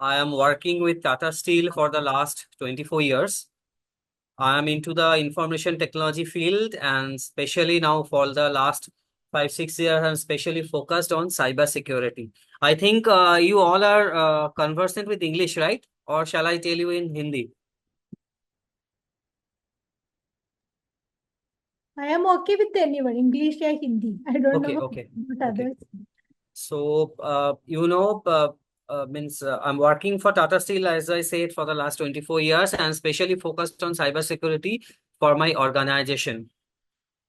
I am working with Tata Steel for the last 24 years. I am into the information technology field and especially now for the last 5, 6 years, I'm specially focused on cyber security. I think you all are conversant with English, right? Or shall I tell you in Hindi? I am okay with anyone, English or Hindi. I don't know Okay, about okay, okay. others. So, means I'm working for Tata Steel, as I said, for the last 24 years and especially focused on cybersecurity for my organization.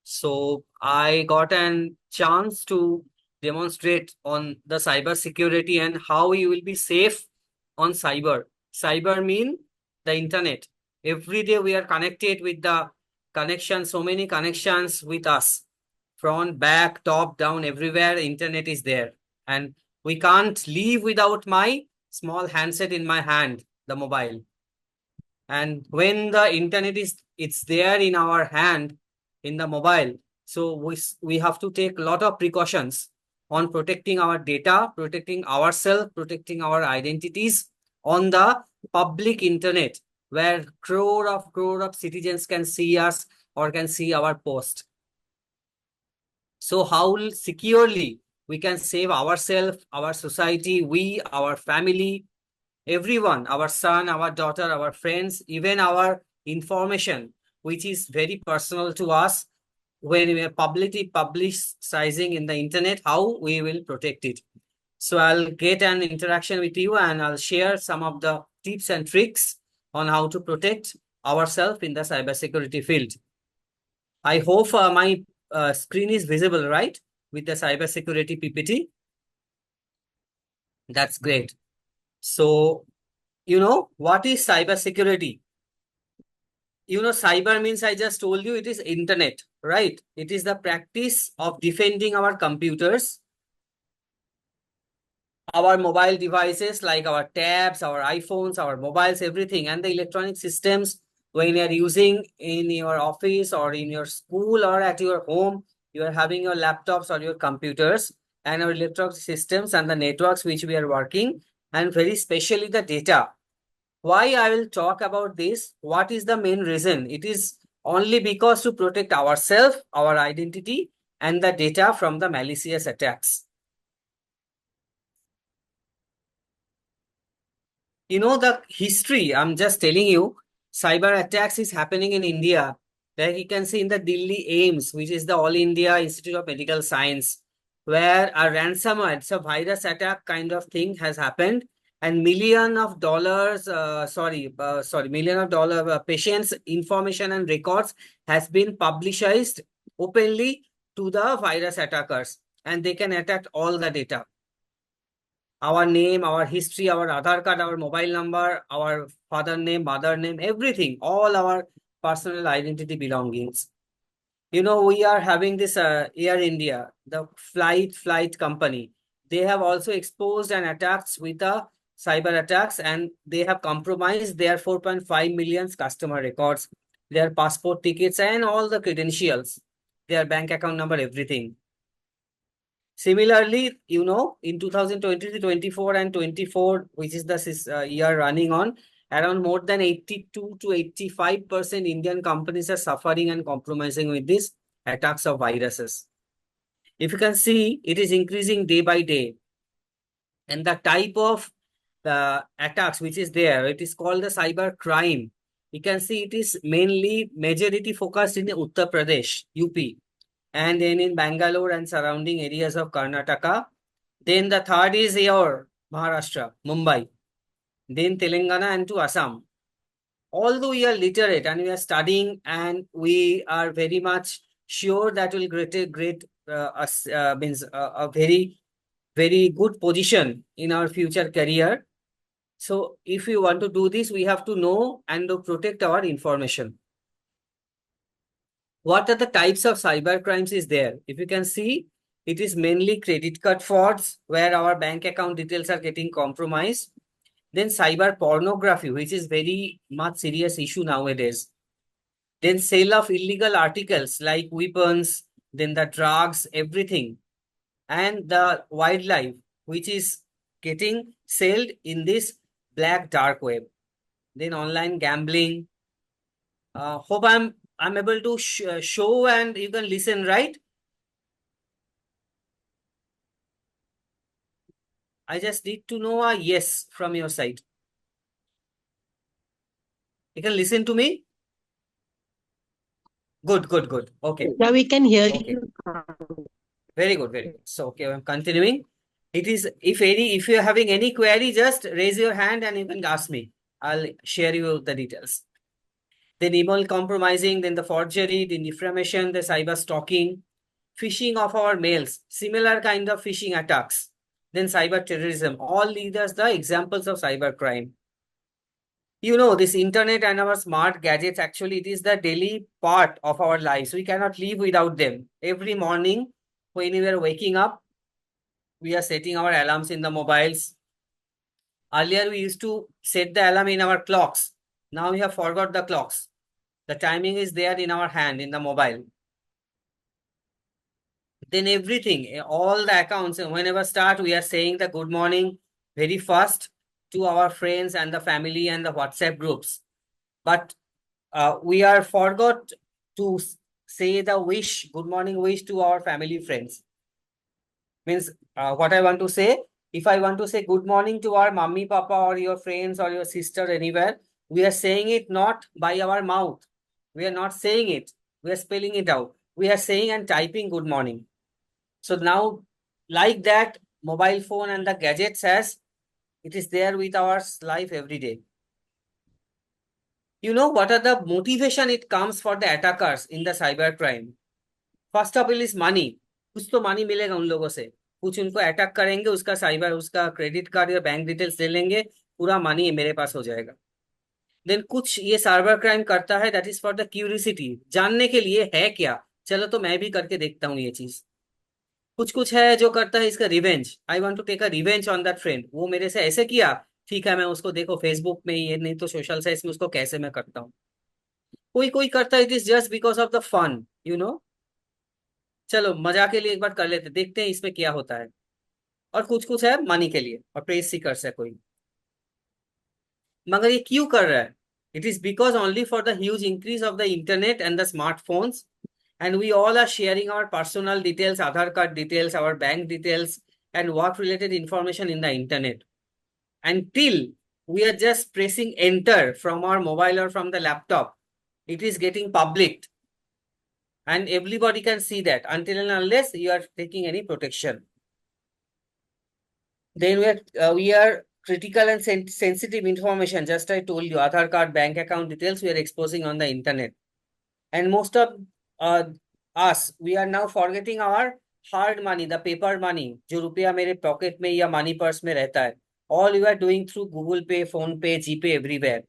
So I got a chance to demonstrate on the cyber security and how you will be safe on cyber. Cyber mean the internet. Every day we are connected with the connection, so many connections with us. Front, back, top, down, everywhere, internet is there. And we can't live without my small handset in my hand, the mobile. And when the internet is it's there in our hand in the mobile, so we have to take a lot of precautions on protecting our data, protecting ourselves, protecting our identities on the public internet where crore of citizens can see us or can see our post. So how securely we can save ourselves, our society, we, our family, everyone, our son, our daughter, our friends, even our information, which is very personal to us, when we are publicizing in the internet, how we will protect it. So I'll get an interaction with you and I'll share some of the tips and tricks on how to protect ourselves in the cybersecurity field. I hope my screen is visible, right? With the cybersecurity PPT. That's great. So, what is cybersecurity? Cyber means I just told you it is internet, right? It is the practice of defending our computers, our mobile devices like our tabs, our iPhones, our mobiles, everything, and the electronic systems when you're using in your office or in your school or at your home, you are having your laptops or your computers and our electronic systems and the networks which we are working, and very especially the data. Why I will talk about this? What is the main reason? It is only because to protect ourselves, our identity, and the data from the malicious attacks. The history, I'm just telling you, cyber attacks is happening in India. Like you can see in the Delhi AIMS, which is the All India Institute of Medical Science, where a ransomware, it's a virus attack kind of thing has happened, and million of dollar patients' information and records has been publicized openly to the virus attackers, and they can attack all the data, our name, our history, our Aadhaar card, our mobile number, our father name, mother name, everything, all our personal identity belongings. We are having this Air India, the flight company. They have also exposed and attacked with cyber attacks, and they have compromised their 4.5 million customer records, their passport tickets, and all the credentials, their bank account number, everything. Similarly, in 2023, 24 and 24, which is the year running on, around more than 82 to 85% Indian companies are suffering and compromising with these attacks of viruses. If you can see, it is increasing day by day. And the type of attacks which is there, it is called the cyber crime. You can see it is mainly majority focused in Uttar Pradesh, UP, and then in Bangalore and surrounding areas of Karnataka. Then the third is your Maharashtra, Mumbai, then Telangana and to Assam. Although we are literate and we are studying and we are very much sure that will great us means a very very good position in our future career. So if we want to do this, we have to know and to protect our information. What are the types of cyber crimes is there? If you can see, it is mainly credit card frauds where our bank account details are getting compromised. Then cyber pornography, which is very much serious issue nowadays. Then sale of illegal articles like weapons, then the drugs, everything. And the wildlife, which is getting sold in this black dark web, then online gambling. Hope I'm able to show and you can listen, right? I just need to know a yes from your side. You can listen to me? Good, good, good. Okay. Yeah, we can hear Okay. you. Very good, very good. So, okay, I'm continuing. It is, if you're having any query, just raise your hand and you can ask me. I'll share you the details. Then email compromising, then the forgery, the defamation, the cyber stalking, phishing of our mails, similar kind of phishing attacks, then cyber terrorism. All these are the examples of cyber crime. You know, this internet and our smart gadgets, actually, it is the daily part of our lives. We cannot live without them. Every morning, when we are waking up, we are setting our alarms in the mobiles. Earlier, we used to set the alarm in our clocks. Now we have forgot the clocks. The timing is there in our hand, in the mobile. Then everything, all the accounts, whenever start, we are saying the good morning very fast to our friends and the family and the WhatsApp groups. But we are forgot to say the wish, good morning wish to our family friends. Means what I want to say, if I want to say good morning to our mummy, papa, or your friends or your sister anywhere, we are saying it not by our mouth. We are not saying it. We are spelling it out. We are saying and typing good morning. So now, like that, mobile phone and the gadgets has, it is there with our life every day. You know what are the motivation it comes for the attackers in the cyber crime? First of all is money. कुछ तो money मिलेगा उन लोगों से, कुछ उनको attack करेंगे, उसका साइबर, उसका क्रेडिट कार्ड या बैंक डिटेल्स ले लेंगे, पूरा मनी मेरे पास हो जाएगा. देन कुछ ये साइबर क्राइम करता है, that is for the curiosity, जानने के लिए है क्या, चलो तो मैं भी करके देखता हूँ ये चीज. कुछ कुछ है जो करता है इसका revenge, I want to take a revenge on that friend, वो मेरे से ऐसे किया, ठीक है मैं उसको देखो फेसबुक में, ये नहीं तो सोशल साइट्स में उसको कैसे मैं करता हूँ. कोई कोई करता है it is just because of the fun, you know, चलो मजा के लिए एक बार कर लेते, देखते हैं इसमें क्या होता है. और कुछ कुछ है मनी के लिए और प्रेस सीकर्स है कोई. मगर ये क्यों कर रहा है? It is because only for the huge increase of the internet and the smartphones, and we all are sharing our personal details, Aadhaar card details, our bank details, and work related information in the internet. Until we are just pressing enter from our mobile or from the laptop, it is getting public. And everybody can see that until and unless you are taking any protection. Then we are critical and sensitive information. Just I told you, Aadhaar card, bank account details, we are exposing on the internet. And most of uh, us, we are now forgetting our hard money, the paper money, जो रुपया मेरे pocket में या money purse में रहता है. All you are doing through Google Pay, Phone Pay, GPay, everywhere.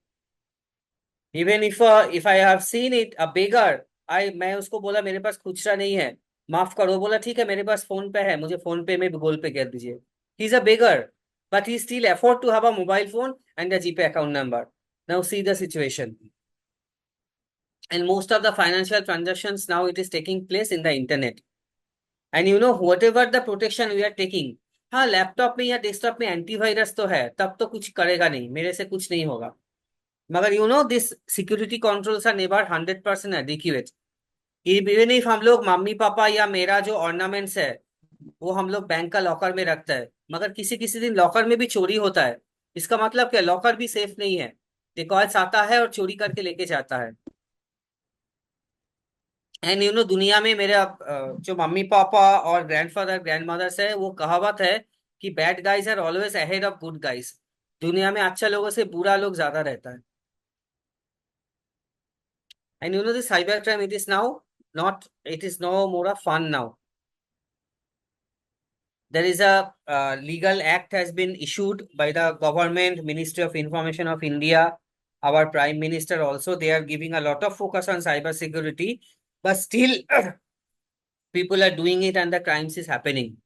Even if I have seen it, a beggar, मैं उसको बोला मेरे पास खुचरा नहीं है, माफ करो, बोला ठीक है मेरे पास फोन पे है, मुझे फोन पे में गूगल पे कर दीजिए. He is a beggar, but he still afford to have a mobile phone and a GPay account number. Now see the situation. And most of the financial transactions now it is taking place in the internet. And you know, whatever the protection we are taking, हाँ laptop में या desktop में antivirus तो है, तब तो कुछ करेगा नहीं, मेरे से कुछ नहीं होगा. मगर you know this security controls are never 100% adequate. Even if हम लोग मम्मी पापा या मेरा जो ऑर्नामेंट्स है वो हम लोग बैंक का लॉकर में रखता है, मगर किसी किसी दिन लॉकर में भी चोरी होता है. इसका मतलब क्या, लॉकर भी सेफ नहीं है, डिकॉयट्स आता है और चोरी करके लेके जाता है. एंड यू नो दुनिया में मेरे जो मम्मी पापा और ग्रैंडफादर ग्रैंडमदर्स है, वो कहावत है कि bad guys are always ahead of good guys. दुनिया में अच्छा लोगों से बुरा लोग ज्यादा रहता है. And you know this cyber crime, it is now not, it is no more a fun now. There is a legal act has been issued by the government, Ministry of Information of India, our Prime Minister also, they are giving a lot of focus on cyber security, but still people are doing it and the crimes is happening.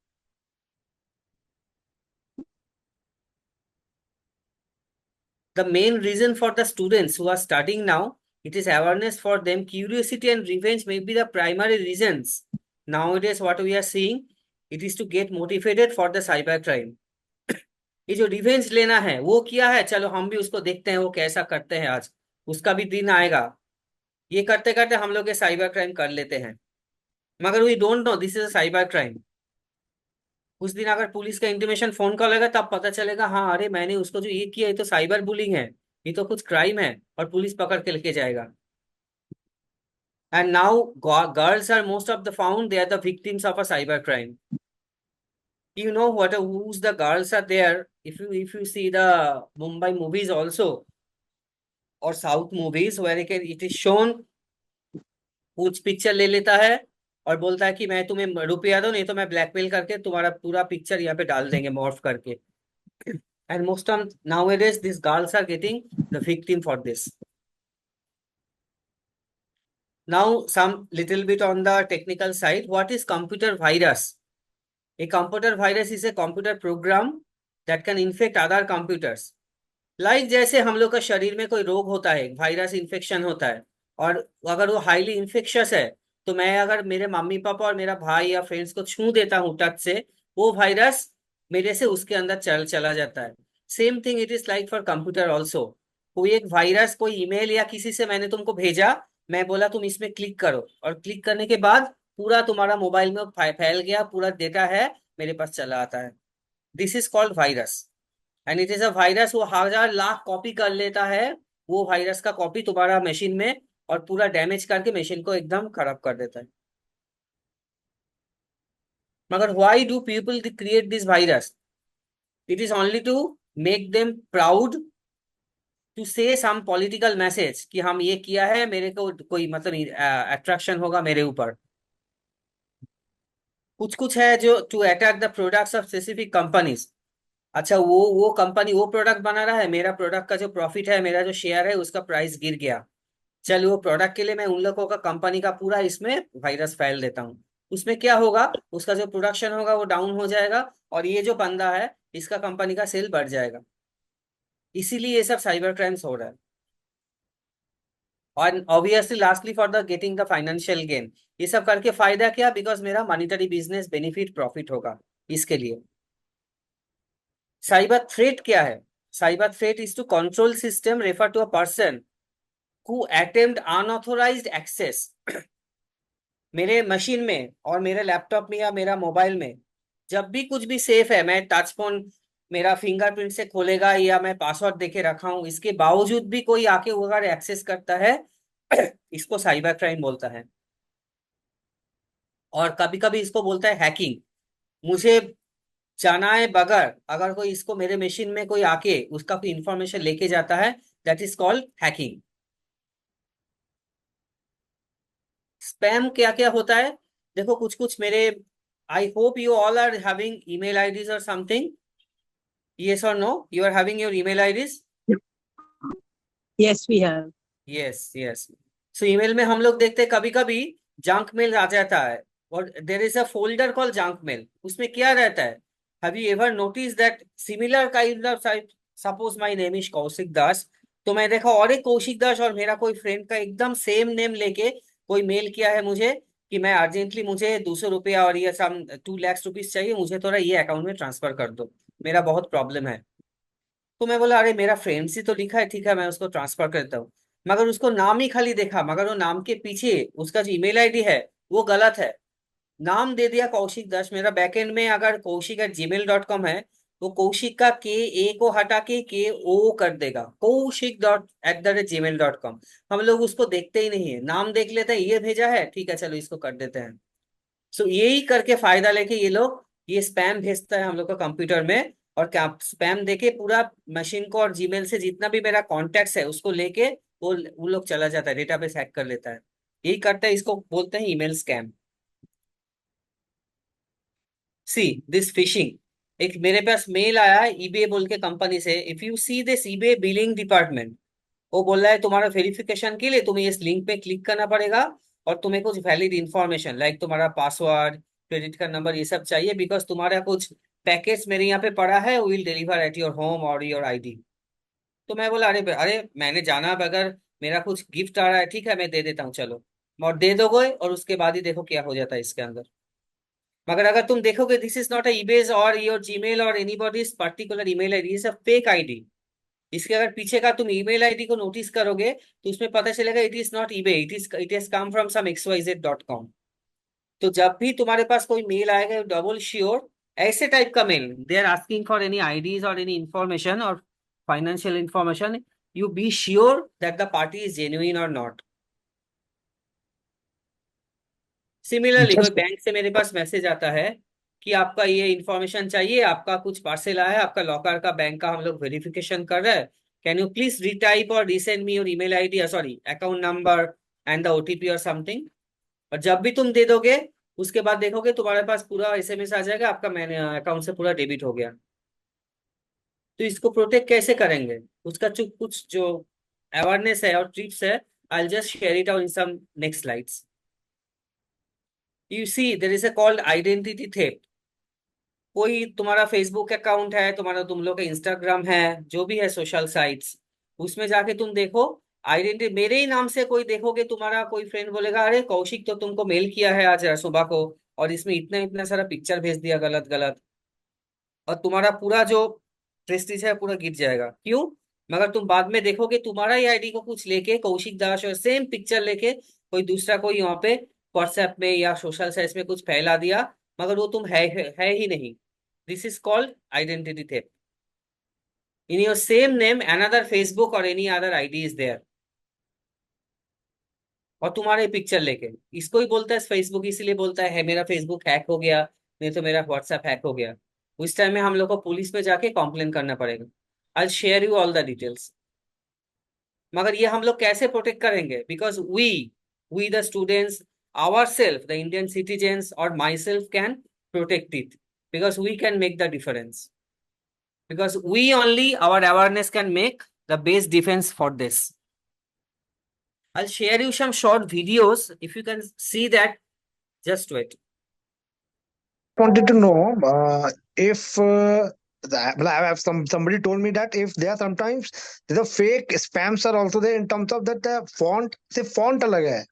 The main reason for the students who are studying now, it is awareness for them. Curiosity and revenge may be the primary reasons. Nowadays, what we are seeing, it is to get motivated for the cyber crime. ये जो revenge लेना है वो किया है, चलो हम भी उसको देखते हैं वो कैसा करते हैं आज, उसका भी दिन आएगा। ये करते करते हम लोग ये साइबर क्राइम कर लेते हैं, मगर we don't know this is a cyber crime. उस दिन अगर पुलिस का इंटीमेशन फोन कॉल लेगा तब पता चलेगा, हाँ अरे मैंने उसको जो ये किया ये तो साइबर बुलिंग है, ये तो कुछ क्राइम है, और पुलिस पकड़ के लेके जाएगा। And now girls are most of the found, they are the victims of a cyber crime. You know what who's the girls are there, if you see the Mumbai movies also, or South movies where it is shown, कुछ picture ले लेता है और बोलता है कि मैं तुम्हें रुपया दो नहीं तो मैं ब्लैकमेल करके तुम्हारा पूरा पिक्चर यहाँ पे डाल देंगे मॉर्फ करके। And most of nowadays these girls are getting the victim for this. Now some little bit on the technical side, what is computer virus? A computer virus is a computer program that can infect other computers. जैसे हम लोग का शरीर में कोई रोग होता है, वायरस इन्फेक्शन होता है, और अगर वो हाईली इन्फेक्शियस है, तो मैं अगर मेरे मम्मी पापा और मेरा भाई या फ्रेंड्स को छू देता हूँ टच से, वो वायरस मेरे से उसके अंदर चला जाता है। Same thing it is like for computer also. कोई एक वायरस, कोई ईमेल या किसी से मैंने तुमको भेजा, मैं बोला तुम इसमें क्लिक करो, और क्लिक करने के बाद पूरा तुम्हारा मोबाइल में फैल गया, पूरा डेटा है मेरे पास चला आता है। This is called virus. And it is a virus, वो 1000 लाख कॉपी कर लेता है, वो वायरस का कॉपी तुम्हारा मशीन में, और पूरा डैमेज करके मशीन को एकदम खराब कर देता है। मगर why do people create this virus? It is only to make them proud, to say some political message कि हम ये किया है, मेरे को कोई मतलब अट्रैक्शन होगा मेरे ऊपर। कुछ कुछ है जो to attack the products of specific companies. अच्छा, वो कंपनी वो प्रोडक्ट बना रहा है, मेरा प्रोडक्ट का जो प्रॉफिट है, मेरा जो शेयर है उसका प्राइस गिर गया, चल वो प्रोडक्ट के लिए मैं उन लोगों का कंपनी का पूरा इसमें वायरस फैल देता हूँ। उसमें क्या होगा, उसका जो प्रोडक्शन होगा वो डाउन हो जाएगा, और ये जो बंदा है इसका कंपनी का सेल बढ़ जाएगा। इसीलिए ये सब साइबर क्राइम्स हो रहा है। और obviously lastly for the getting the financial gain, ये सब करके फायदा क्या, बिकॉज मेरा मॉनिटरी बिजनेस बेनिफिट प्रॉफिट होगा इसके लिए। साइबर थ्रेट क्या है? Cyber threat is to control system refer to a person who attempt unauthorized access. मेरे मशीन में और मेरे लैपटॉप में या मेरा मोबाइल में जब भी कुछ भी सेफ है, मैं टच फोन मेरा फिंगरप्रिंट से खोलेगा या मैं पासवर्ड देके रखा हूं, इसके बावजूद भी कोई आके अगर एक्सेस करता है इसको साइबर क्राइम बोलता है। और कभी कभी इसको बोलता है हैकिंग। मुझे जाना है बगैर अगर कोई इसको मेरे मशीन में कोई आके उसका कोई इंफॉर्मेशन लेके जाता है, that is called hacking. Spam क्या क्या होता है, देखो कुछ कुछ मेरे, I hope you all are having email IDs और समथिंग। यस और no, you are having your email IDs? Yes, we have. Yes yes. So email में हम लोग देखते हैं कभी कभी जंक मेल आ जाता है, और there is a folder call junk mail. उसमें क्या रहता है, have you ever notice that similar kind of, suppose my name is Kaushik Das, तो मैं देखा और एक कौशिक दास और मेरा कोई फ्रेंड का एकदम सेम नेम लेके कोई मेल किया है मुझे कि मैं अर्जेंटली, मुझे 200 रुपया और ये सम 2 लाख रुपीज चाहिए, मुझे थोड़ा ये अकाउंट में ट्रांसफर कर दो, मेरा बहुत प्रॉब्लम है। तो मैं बोला अरे मेरा फ्रेंड्स ही तो लिखा है, ठीक है मैं उसको ट्रांसफर करता हूँ। मगर उसको नाम ही खाली देखा, मगर वो नाम के पीछे उसका जो ईमेल आईडी है वो गलत है। नाम दे दिया कौशिक दास, मेरा बैकएंड में अगर koushik@gmail.com है, वो कौशिक का के ए को हटा के ओ कर देगा, koushik@gmail.com। हम लोग उसको देखते ही नहीं है, नाम देख लेते हैं ये भेजा है, ठीक है चलो इसको कर देते हैं। सो यही करके फायदा लेके ये लोग ये स्पैम भेजता है हम लोग का कंप्यूटर में, और क्या स्पैम देके पूरा मशीन को और जीमेल से जितना भी मेरा कॉन्टेक्ट है उसको लेके वो लोग चला जाता है, डेटाबेस हैक कर लेता है। यही करता है, इसको बोलते हैं email scam. See this fishing, एक मेरे पास मेल आया है ईबे बोल के कंपनी से, if you see this eBay billing department, वो बोल रहा है तुम्हारा वेरिफिकेशन के लिए तुम्हें इस लिंक पे क्लिक करना पड़ेगा, और तुम्हें कुछ वैलिड इंफॉर्मेशन लाइक तुम्हारा पासवर्ड, क्रेडिट कार्ड नंबर ये सब चाहिए, बिकॉज तुम्हारा कुछ पैकेज मेरे यहाँ पे पड़ा है, will deliver at your home और योर आईडी। तो मैं बोला अरे अरे मैंने जाना बगैर, मेरा कुछ गिफ्ट आ रहा है, ठीक है मैं दे देता हूँ चलो, और दे दोगे, और उसके बाद ही देखो क्या हो जाता है इसके अंदर। मगर अगर तुम देखोगे दिस इज नॉट अ ईबेज और योर जीमेल और anybody's particular email ID, is a fake ID. इसके अगर पीछे का तुम ईमेल आईडी को नोटिस करोगे तो उसमें पता चलेगा it is not eBay, it is come from some xyz.com। तो जब भी तुम्हारे पास कोई मेल आएगा डबल श्योर, ऐसे टाइप का mail, they are asking for any IDs और एनी इंफॉर्मेशन और financial information, you be sure that the party is genuine और नॉट। सिमिलरली कोई Just बैंक से मेरे पास मैसेज आता है कि आपका ये इंफॉर्मेशन चाहिए, आपका कुछ पार्सल आया है, आपका लॉकर का बैंक का हम लोग वेरिफिकेशन कर रहे हैं, कैन यू प्लीज रीटाइप और resend me your email ID, sorry account number and the OTP और समथिंग। और जब भी तुम दे दोगे उसके बाद देखोगे तुम्हारे पास पूरा एसएमएस आ जाएगा, आपका मैंने अकाउंट से पूरा डेबिट हो गया। तो इसको प्रोटेक्ट कैसे करेंगे, उसका जो कुछ जो अवेयरनेस है और ट्रिप्स है, I will just share it out in some next slides. You see there is a called identity theft. कोई तुम्हारा फेसबुक अकाउंट है, तुम्हारा तुम लोग का इंस्टाग्राम है, जो भी है सोशल साइट्स, उसमें जाके तुम देखो आइडेंटिटी मेरे ही नाम से कोई देखोगे, तुम्हारा कोई फ्रेंड बोलेगा अरे कौशिक तो तुमको मेल किया है आज सुबह को और इसमें इतना इतना सारा पिक्चर भेज दिया गलत गलत, और तुम्हारा पूरा जो प्रेस्टीज है पूरा गिर जाएगा। क्यों? मगर तुम बाद में देखोगे तुम्हारा ही आईडी को कुछ लेके कौशिक दास और सेम पिक्चर लेके कोई दूसरा कोई वहां पे व्हाट्सएप में या सोशल साइट्स में कुछ फैला दिया, मगर वो तुम है ही नहीं। This is called identity theft. In your same name another Facebook और any other ID is there, और तुम्हारे पिक्चर लेके, इसको ही बोलता है फेसबुक, इसीलिए बोलता है मेरा फेसबुक हैक हो गया, नहीं तो मेरा व्हाट्सएप हैक हो गया। उस टाइम में हम लोग को पुलिस में जाके कंप्लेन करना पड़ेगा। I share you all the details. मगर ये हम लोग कैसे प्रोटेक्ट करेंगे? Because we the students our self the Indian citizens और my self can protect it, because we can make the difference, because we only our awareness can make the best defense for this. I'll share you some short videos if you can see that. Just wait. wanted to know if I have somebody told me that if there are sometimes the fake spams are also there in terms of that font से font अलग है,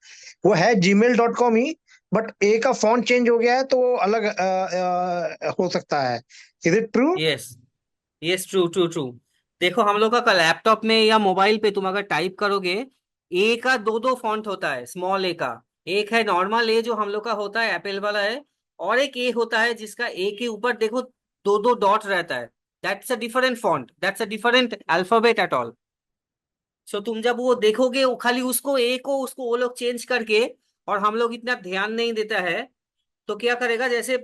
वो है gmail.com he, but ए का font change हो गया है तो वो अलग हो सकता है। Is it true? Yes, yes, true. देखो हम लोग का लैपटॉप में या मोबाइल पे तुम अगर टाइप करोगे, ए का दो फॉन्ट होता है, स्मॉल ए का। एक है नॉर्मल ए जो हम लोग का होता है एप्पल वाला है, और एक ए होता है जिसका ए के ऊपर देखो दो डॉट रहता है। That's a different font, that's a different alphabet at all. So तुम जब वो देखोगे वो खाली उसको ए को उसको वो लोग चेंज करके, और हम लोग इतना ध्यान नहीं देता है, तो क्या करेगा जैसे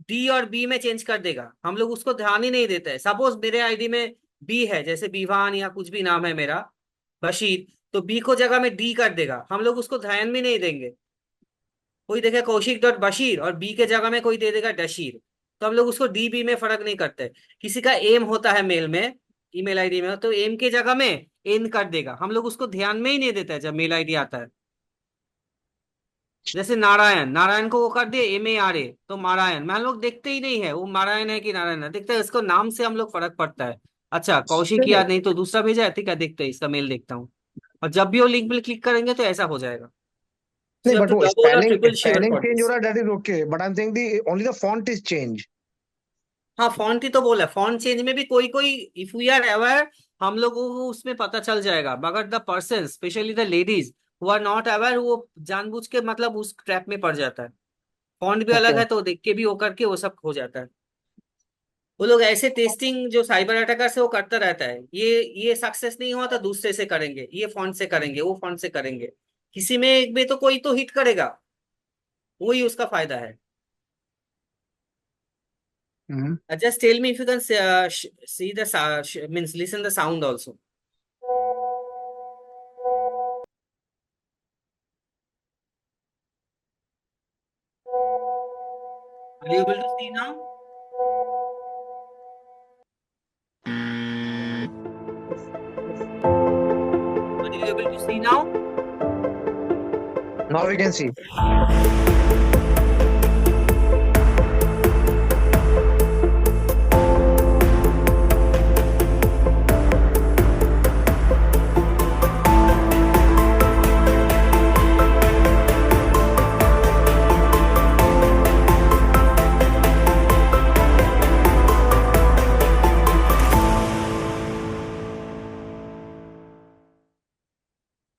डी और बी में चेंज कर देगा, हम लोग उसको ध्यान ही नहीं देते हैं। सपोज मेरे आईडी में बी है, जैसे बीवान या कुछ भी नाम है मेरा, बशीर, तो बी को जगह में डी कर देगा, हम लोग उसको ध्यान भी नहीं देंगे। कोई देखे कौशिक डॉट बशीर और बी के जगह में कोई दे देगा डशीर, तो हम लोग उसको डी बी में फर्क नहीं करते। किसी का एम होता है मेल में, ईमेल आईडी में, तो एम के जगह में एन कर देगा, हम लोग उसको ध्यान में ही नहीं देते हैं जब मेल आईडी आता है। जैसे नारायण को वो कर दिए MARA, तो मारायण में हम लोग देखते ही नहीं है वो नारायण है कि नारायण है, देखते हैं इसको नाम से हम लोग फर्क पड़ता है। अच्छा कौशिक याद नहीं तो दूसरा भेजा है, ठीक है देखते हैं इसका मेल देखता हूँ, और जब भी वो लिंक पे क्लिक करेंगे तो ऐसा हो जाएगा। नहीं, So you have but to वो double or spelling triple check spelling for change this. हो रहा है, that is okay, but I am saying the only the font is change. हाँ फॉन्ट ही तो बोला, फॉन्ट चेंज में भी कोई कोई इफ वी आर अवेयर हम लोगों को उसमें पता चल जाएगा, मगर the person specially the ladies who are not aware, वो जानबूझ के मतलब उस ट्रैप में पड़ जाता है। फॉन्ट भी अलग ओके, है तो देख के भी वो करके वो सब हो जाता है। वो लोग ऐसे टेस्टिंग जो साइबर अटैकर से वो करता रहता है, ये सक्सेस नहीं हुआ तो दूसरे से करेंगे, ये फॉन्ट से करेंगे, वो फॉन्ट से करेंगे, किसी में एक में तो कोई तो हिट करेगा, वही उसका फायदा है। Just tell me if you can see the means listen the sound also. Are you able to see now? Are you able to see now? Now we can see.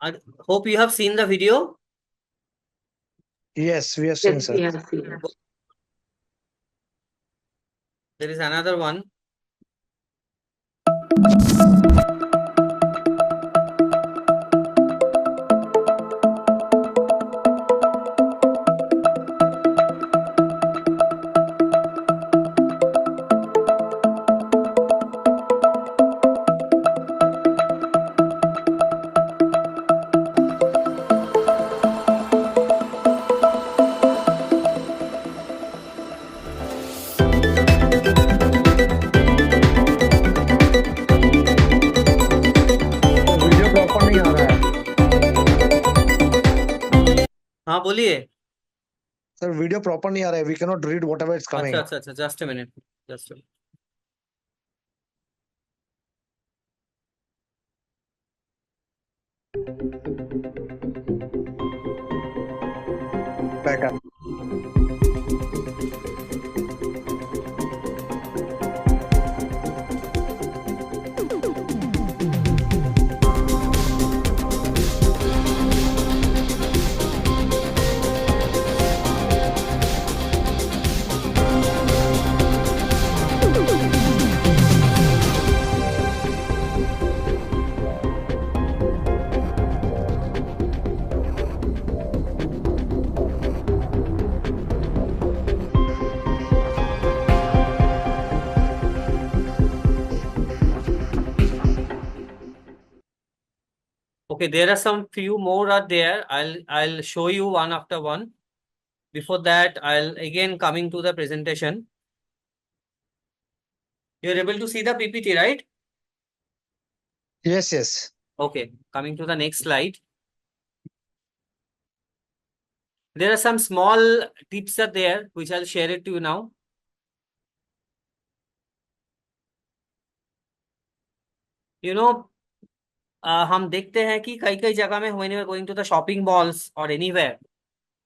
I hope you have seen the video. Yes, we have seen, Yes, sir. we have seen. There is another one. Video proper नहीं आ रहा है हाँ बोलिए. Sir, video proper नहीं आ रहा है. We can not read whatever is अच्छा कमिंग. अच्छा अच्छा, just a minute. Just a minute. Better. Okay, there are some few more are there. I'll show you one after one. Before that, I'll again coming to the presentation. You're able to see the PPT, right? Yes, yes. Okay, coming to the next slide. There are some small tips are there, which I'll share it to you now. You know, हम देखते हैं कि कई कई जगह में when you are going to the shopping malls or anywhere,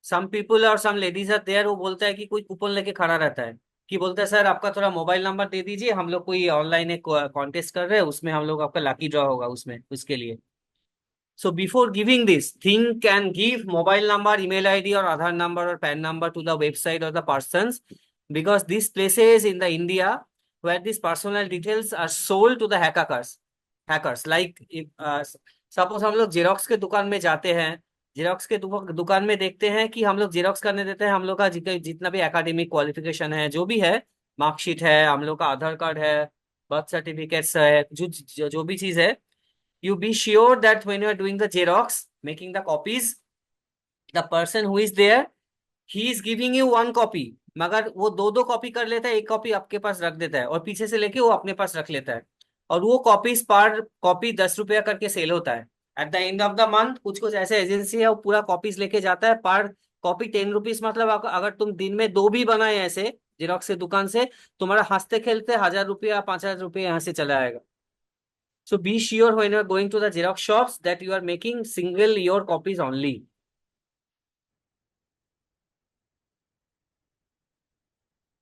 some people और some ladies are there, वो बोलता है कि कोई कूपन लेके खड़ा रहता है कि बोलता है सर आपका थोड़ा मोबाइल नंबर दे दीजिए, हम लोग कोई ऑनलाइन एक कॉन्टेस्ट कर रहे हैं, उसमें हम लोग आपका लकी ड्रॉ होगा उसमें उसके लिए. So before giving this, think and give mobile number, email ID or Aadhaar number or PAN number to the website or the persons, because these places in the India where these personal details are sold to the hackers. Like if suppose हम लोग xerox के दुकान में जाते हैं, xerox के दुकान में देखते हैं कि हम लोग जेरोक्स करने देते हैं, हम लोग का जितना भी एकेडमिक क्वालिफिकेशन है, जो भी है, मार्कशीट है, हम लोग का आधार कार्ड है, बर्थ सर्टिफिकेट्स है, जो भी चीज है, you be sure that when you are doing the Xerox, making the copies, the person who is there, he is giving you one copy, मगर वो दो दो कॉपी कर लेता है, एक कॉपी आपके पास रख देता है और पीछे से लेके वो अपने पास रख लेता है, और वो कॉपीज पर कॉपी 10 रुपया करके सेल होता है. At the end of the month कुछ कुछ ऐसे एजेंसी है वो पूरा कॉपीज लेके जाता है, पर कॉपी 10 रुपीज. मतलब अगर तुम दिन में दो भी बनाए ऐसे जेरोक्स से दुकान से, तुम्हारा हंसते खेलते 1000 रुपया 5000 रुपया यहाँ से चला आएगा. So be sure when you are going to the Xerox shops that you are making single your copies only.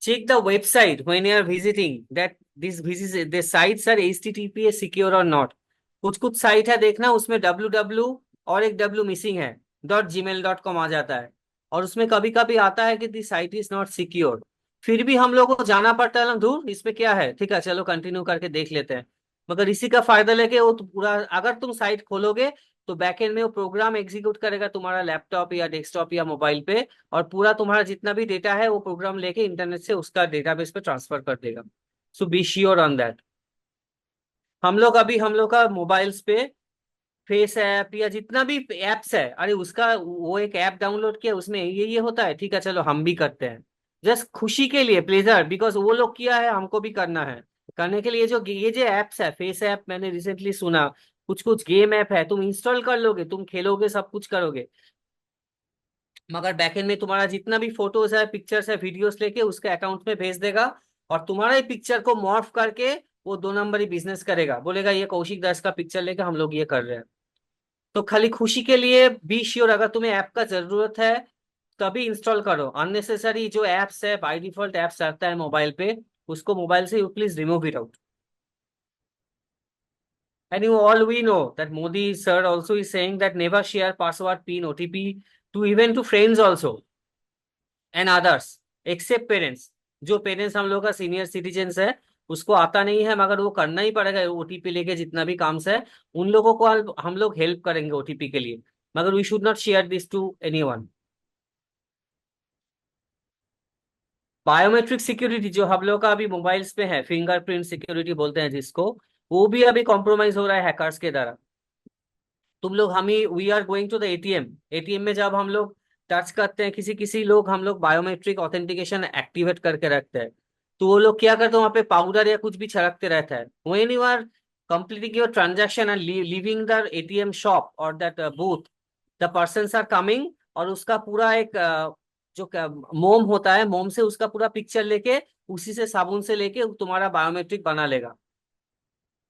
Check the website when you are visiting that the sites are HTTPS secure or not. कुछ site है देखना, उसमें www और एक w missing है, .gmail.com आ जाता है, और उसमें कभी कभी आता है कि the site is not secure. फिर भी हम लोग को जाना पड़ता है ना, दूर इसमें क्या है, ठीक है चलो कंटिन्यू करके देख लेते हैं. मगर इसी का फायदा लेके वो तो पूरा, अगर तुम साइट खोलोगे तो बैकएंड में वो प्रोग्राम एग्जीक्यूट करेगा तुम्हारा लैपटॉप या डेस्कटॉप या मोबाइल पे, और पूरा तुम्हारा जितना भी डेटा है वो प्रोग्राम लेके इंटरनेट से उसका डेटाबेस पे ट्रांसफर कर देगा. सो बी श्योर ऑन दैट. हम लोग का मोबाइल्स पे फेस ऐप या जितना भी एप्स है, अरे उसका वो एक ऐप डाउनलोड किया, उसमें ये होता है, ठीक है चलो हम भी करते हैं, जस्ट खुशी के लिए, प्लेजर, बिकॉज वो लोग किया है हमको भी करना है. करने के लिए ये जो एप्स है, फेस ऐप, मैंने रिसेंटली सुना कुछ कुछ गेम ऐप है, तुम इंस्टॉल कर लोगे, तुम खेलोगे, सब कुछ करोगे, मगर बैकएंड में तुम्हारा जितना भी फोटोज है, पिक्चर्स है, वीडियोस लेके उसके अकाउंट में भेज देगा, और तुम्हारा ही पिक्चर को मॉर्फ करके वो 2 नंबरी बिजनेस करेगा, बोलेगा ये कौशिक दास का पिक्चर लेके हम लोग ये कर रहे हैं. तो खाली खुशी के लिए बी श्योर, अगर तुम्हें ऐप का जरूरत है तभी इंस्टॉल करो. अननेसेसरी जो एप्स है, बाय डिफॉल्ट एप्स आता है मोबाइल पे, उसको मोबाइल से you please remove it out. And you all we know that Modi sir also is saying that never share password, PIN, OTP to even to friends also and others except parents. जो parents हम लोग का senior citizens है उसको आता नहीं है मगर वो करना ही पड़ेगा ओटीपी लेके जितना भी काम से है उन लोगों को हम लोग हेल्प करेंगे ओटीपी के लिए मगर we should not share this to anyone. Biometric security जो हम लोग का अभी मोबाइल्स पे है फिंगरप्रिंट सिक्योरिटी बोलते हैं जिसको वो भी अभी कॉम्प्रोमाइज हो रहा है हैकर्स के द्वारा। तुम लोग हम ही we are going to the ATM में जब हम लोग टच करते हैं किसी किसी लोग हम लोग बायोमेट्रिक ऑथेंटिकेशन एक्टिवेट करके रखते हैं तो वो लोग क्या करते हैं वहां पे पाउडर या कुछ भी छिड़कते रहता है when you are completing your transaction and leaving the ATM shop और that booth the persons are coming और उसका पूरा एक जो मोम होता है मोम से उसका पूरा पिक्चर लेके उसी से साबुन से लेके तुम्हारा बायोमेट्रिक बना लेगा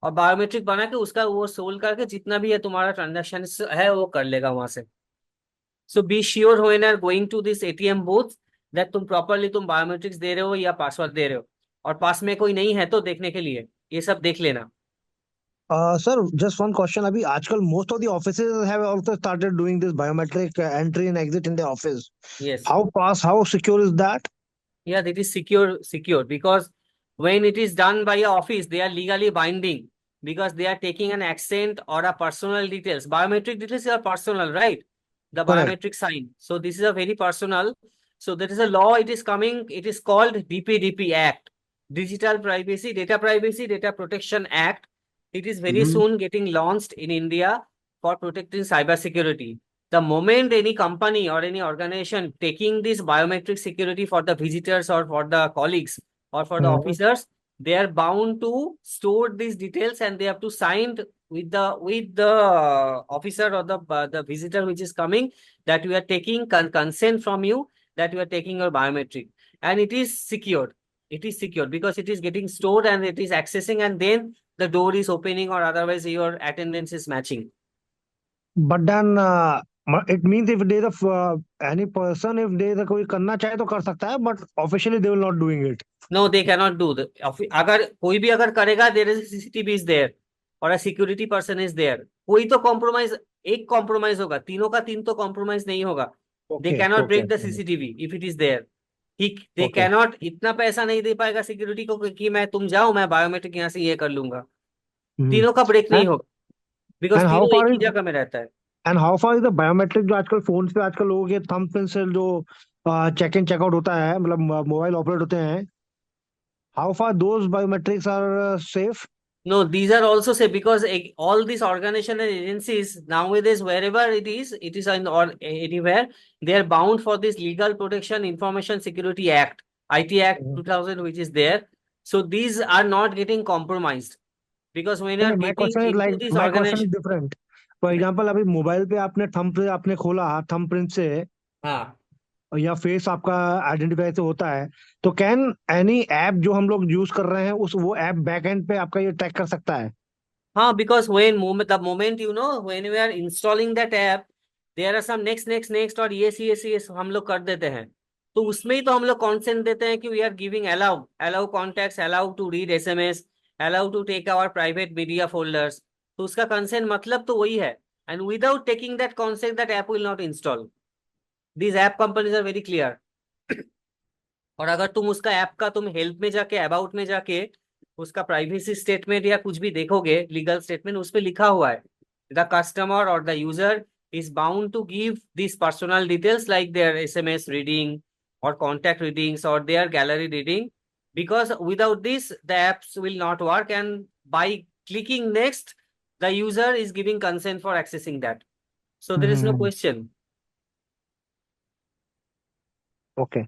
और बायोमेट्रिक बना के उसका वो सोल्व करके जितना भी है तुम्हारा ट्रांजैक्शन है वो कर लेगा वहां से। So be sure when are going to this ATM booth that तुम प्रॉपरली तुम बायोमेट्रिक्स दे रहे हो या पासवर्ड दे रहे हो और पास में कोई नहीं है तो देखने के लिए ये सब देख लेना। Sir, just one question. अभी आजकल most of the offices have also started doing this biometric entry and exit in the office. Yes. How fast, how secure is that? Yeah, that is secure because when it is done by a office, they are legally binding because they are taking an accent or a personal details. Biometric details are personal, right? The Correct. biometric sign. So this is a very personal. So there is a law, it is coming, it is called DPDP Act, Digital Privacy, Data Protection Act. It is very Mhm. soon getting launched in India for protecting cybersecurity. The moment any company or any organization taking this biometric security for the visitors or for the colleagues or for the Mhm. officers, they are bound to store these details and they have to sign with the officer or the visitor which is coming that we are taking consent from you that we are taking your biometric and it is secured. It is secure because it is getting stored and it is accessing and then the door is opening or otherwise your attendance is matching. But then it means if there is any person, if there is कोई करना चाहे तो कर सकता है, but officially they will not doing it. No, they cannot do that. अगर कोई भी अगर करेगा there is a CCTV is there और a security person is there. कोई तो compromise एक compromise होगा तीनों का तीन तो compromise नहीं होगा. They Okay, cannot break the okay. CCTV if it is there. They Okay. cannot इतना पैसा नहीं दे पाएगा सिक्योरिटी को कि मैं तुम जाओ मैं बायोमेट्रिक यहाँ से ये कर लूंगा. Mhm. तीनों का ब्रेक नहीं And होगा बिकॉज and how तीनों far एक ही is जगह में रहता है. and how far is the biometric जो आजकल फोन पे आजकल लोगों के थंब प्रिंट से जो चेक इन चेकआउट होता है मतलब मोबाइल ऑपरेट होते हैं, how far those biometrics are safe? No, these are also safe because all these organizations and agencies nowadays, wherever it is in or anywhere, they are bound for this Legal Protection Information Security Act, IT Act Mhm. 2000, which is there. So these are not getting compromised because when you are नहीं, my getting question is into like this my question is organization, different. For example, अभी mobile पे आपने आपने खोला thumb print से हाँ या face आपका आइडेंटिफाई से होता है, तो कैन एनी ऐप जो हम लोग यूज कर रहे हैं उस वो ऐप बैक एंड पे आपका ये ट्रैक कर सकता है? हाँ because when the moment when we are installing that app there are some next और yes हम लोग कर देते हैं तो उसमें ही तो हम लोग कॉन्सेंट देते हैं कि we are giving allow contacts allow to read SMS allow to take our private media folders तो उसका कंसेंट मतलब तो वही है and without taking that consent that app will not install. These app companies are very clear. और अगर तुम उसका ऐप का तुम हेल्प में जाके अबाउट में जाके उसका प्राइवेसी स्टेटमेंट या कुछ भी देखोगे लीगल स्टेटमेंट उस पर लिखा हुआ है द कस्टमर और the user is bound to give this personal details like their SMS reading और कॉन्टैक्ट रीडिंग्स और their gallery reading because without this the apps will not work and by clicking next the user is giving consent for accessing that. So there is no question. Okay.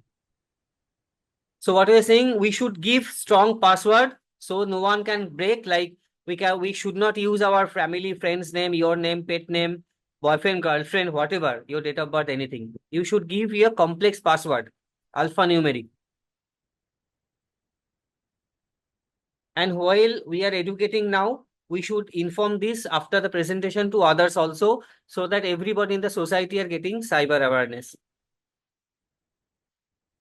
So what we are saying, we should give strong password so no one can break. Like we should not use our family, friend's name, your name, pet name, boyfriend, girlfriend, whatever, your date of birth, anything. You should give your complex password, alphanumeric. And while we are educating now, we should inform this after the presentation to others also, so that everybody in the society are getting cyber awareness.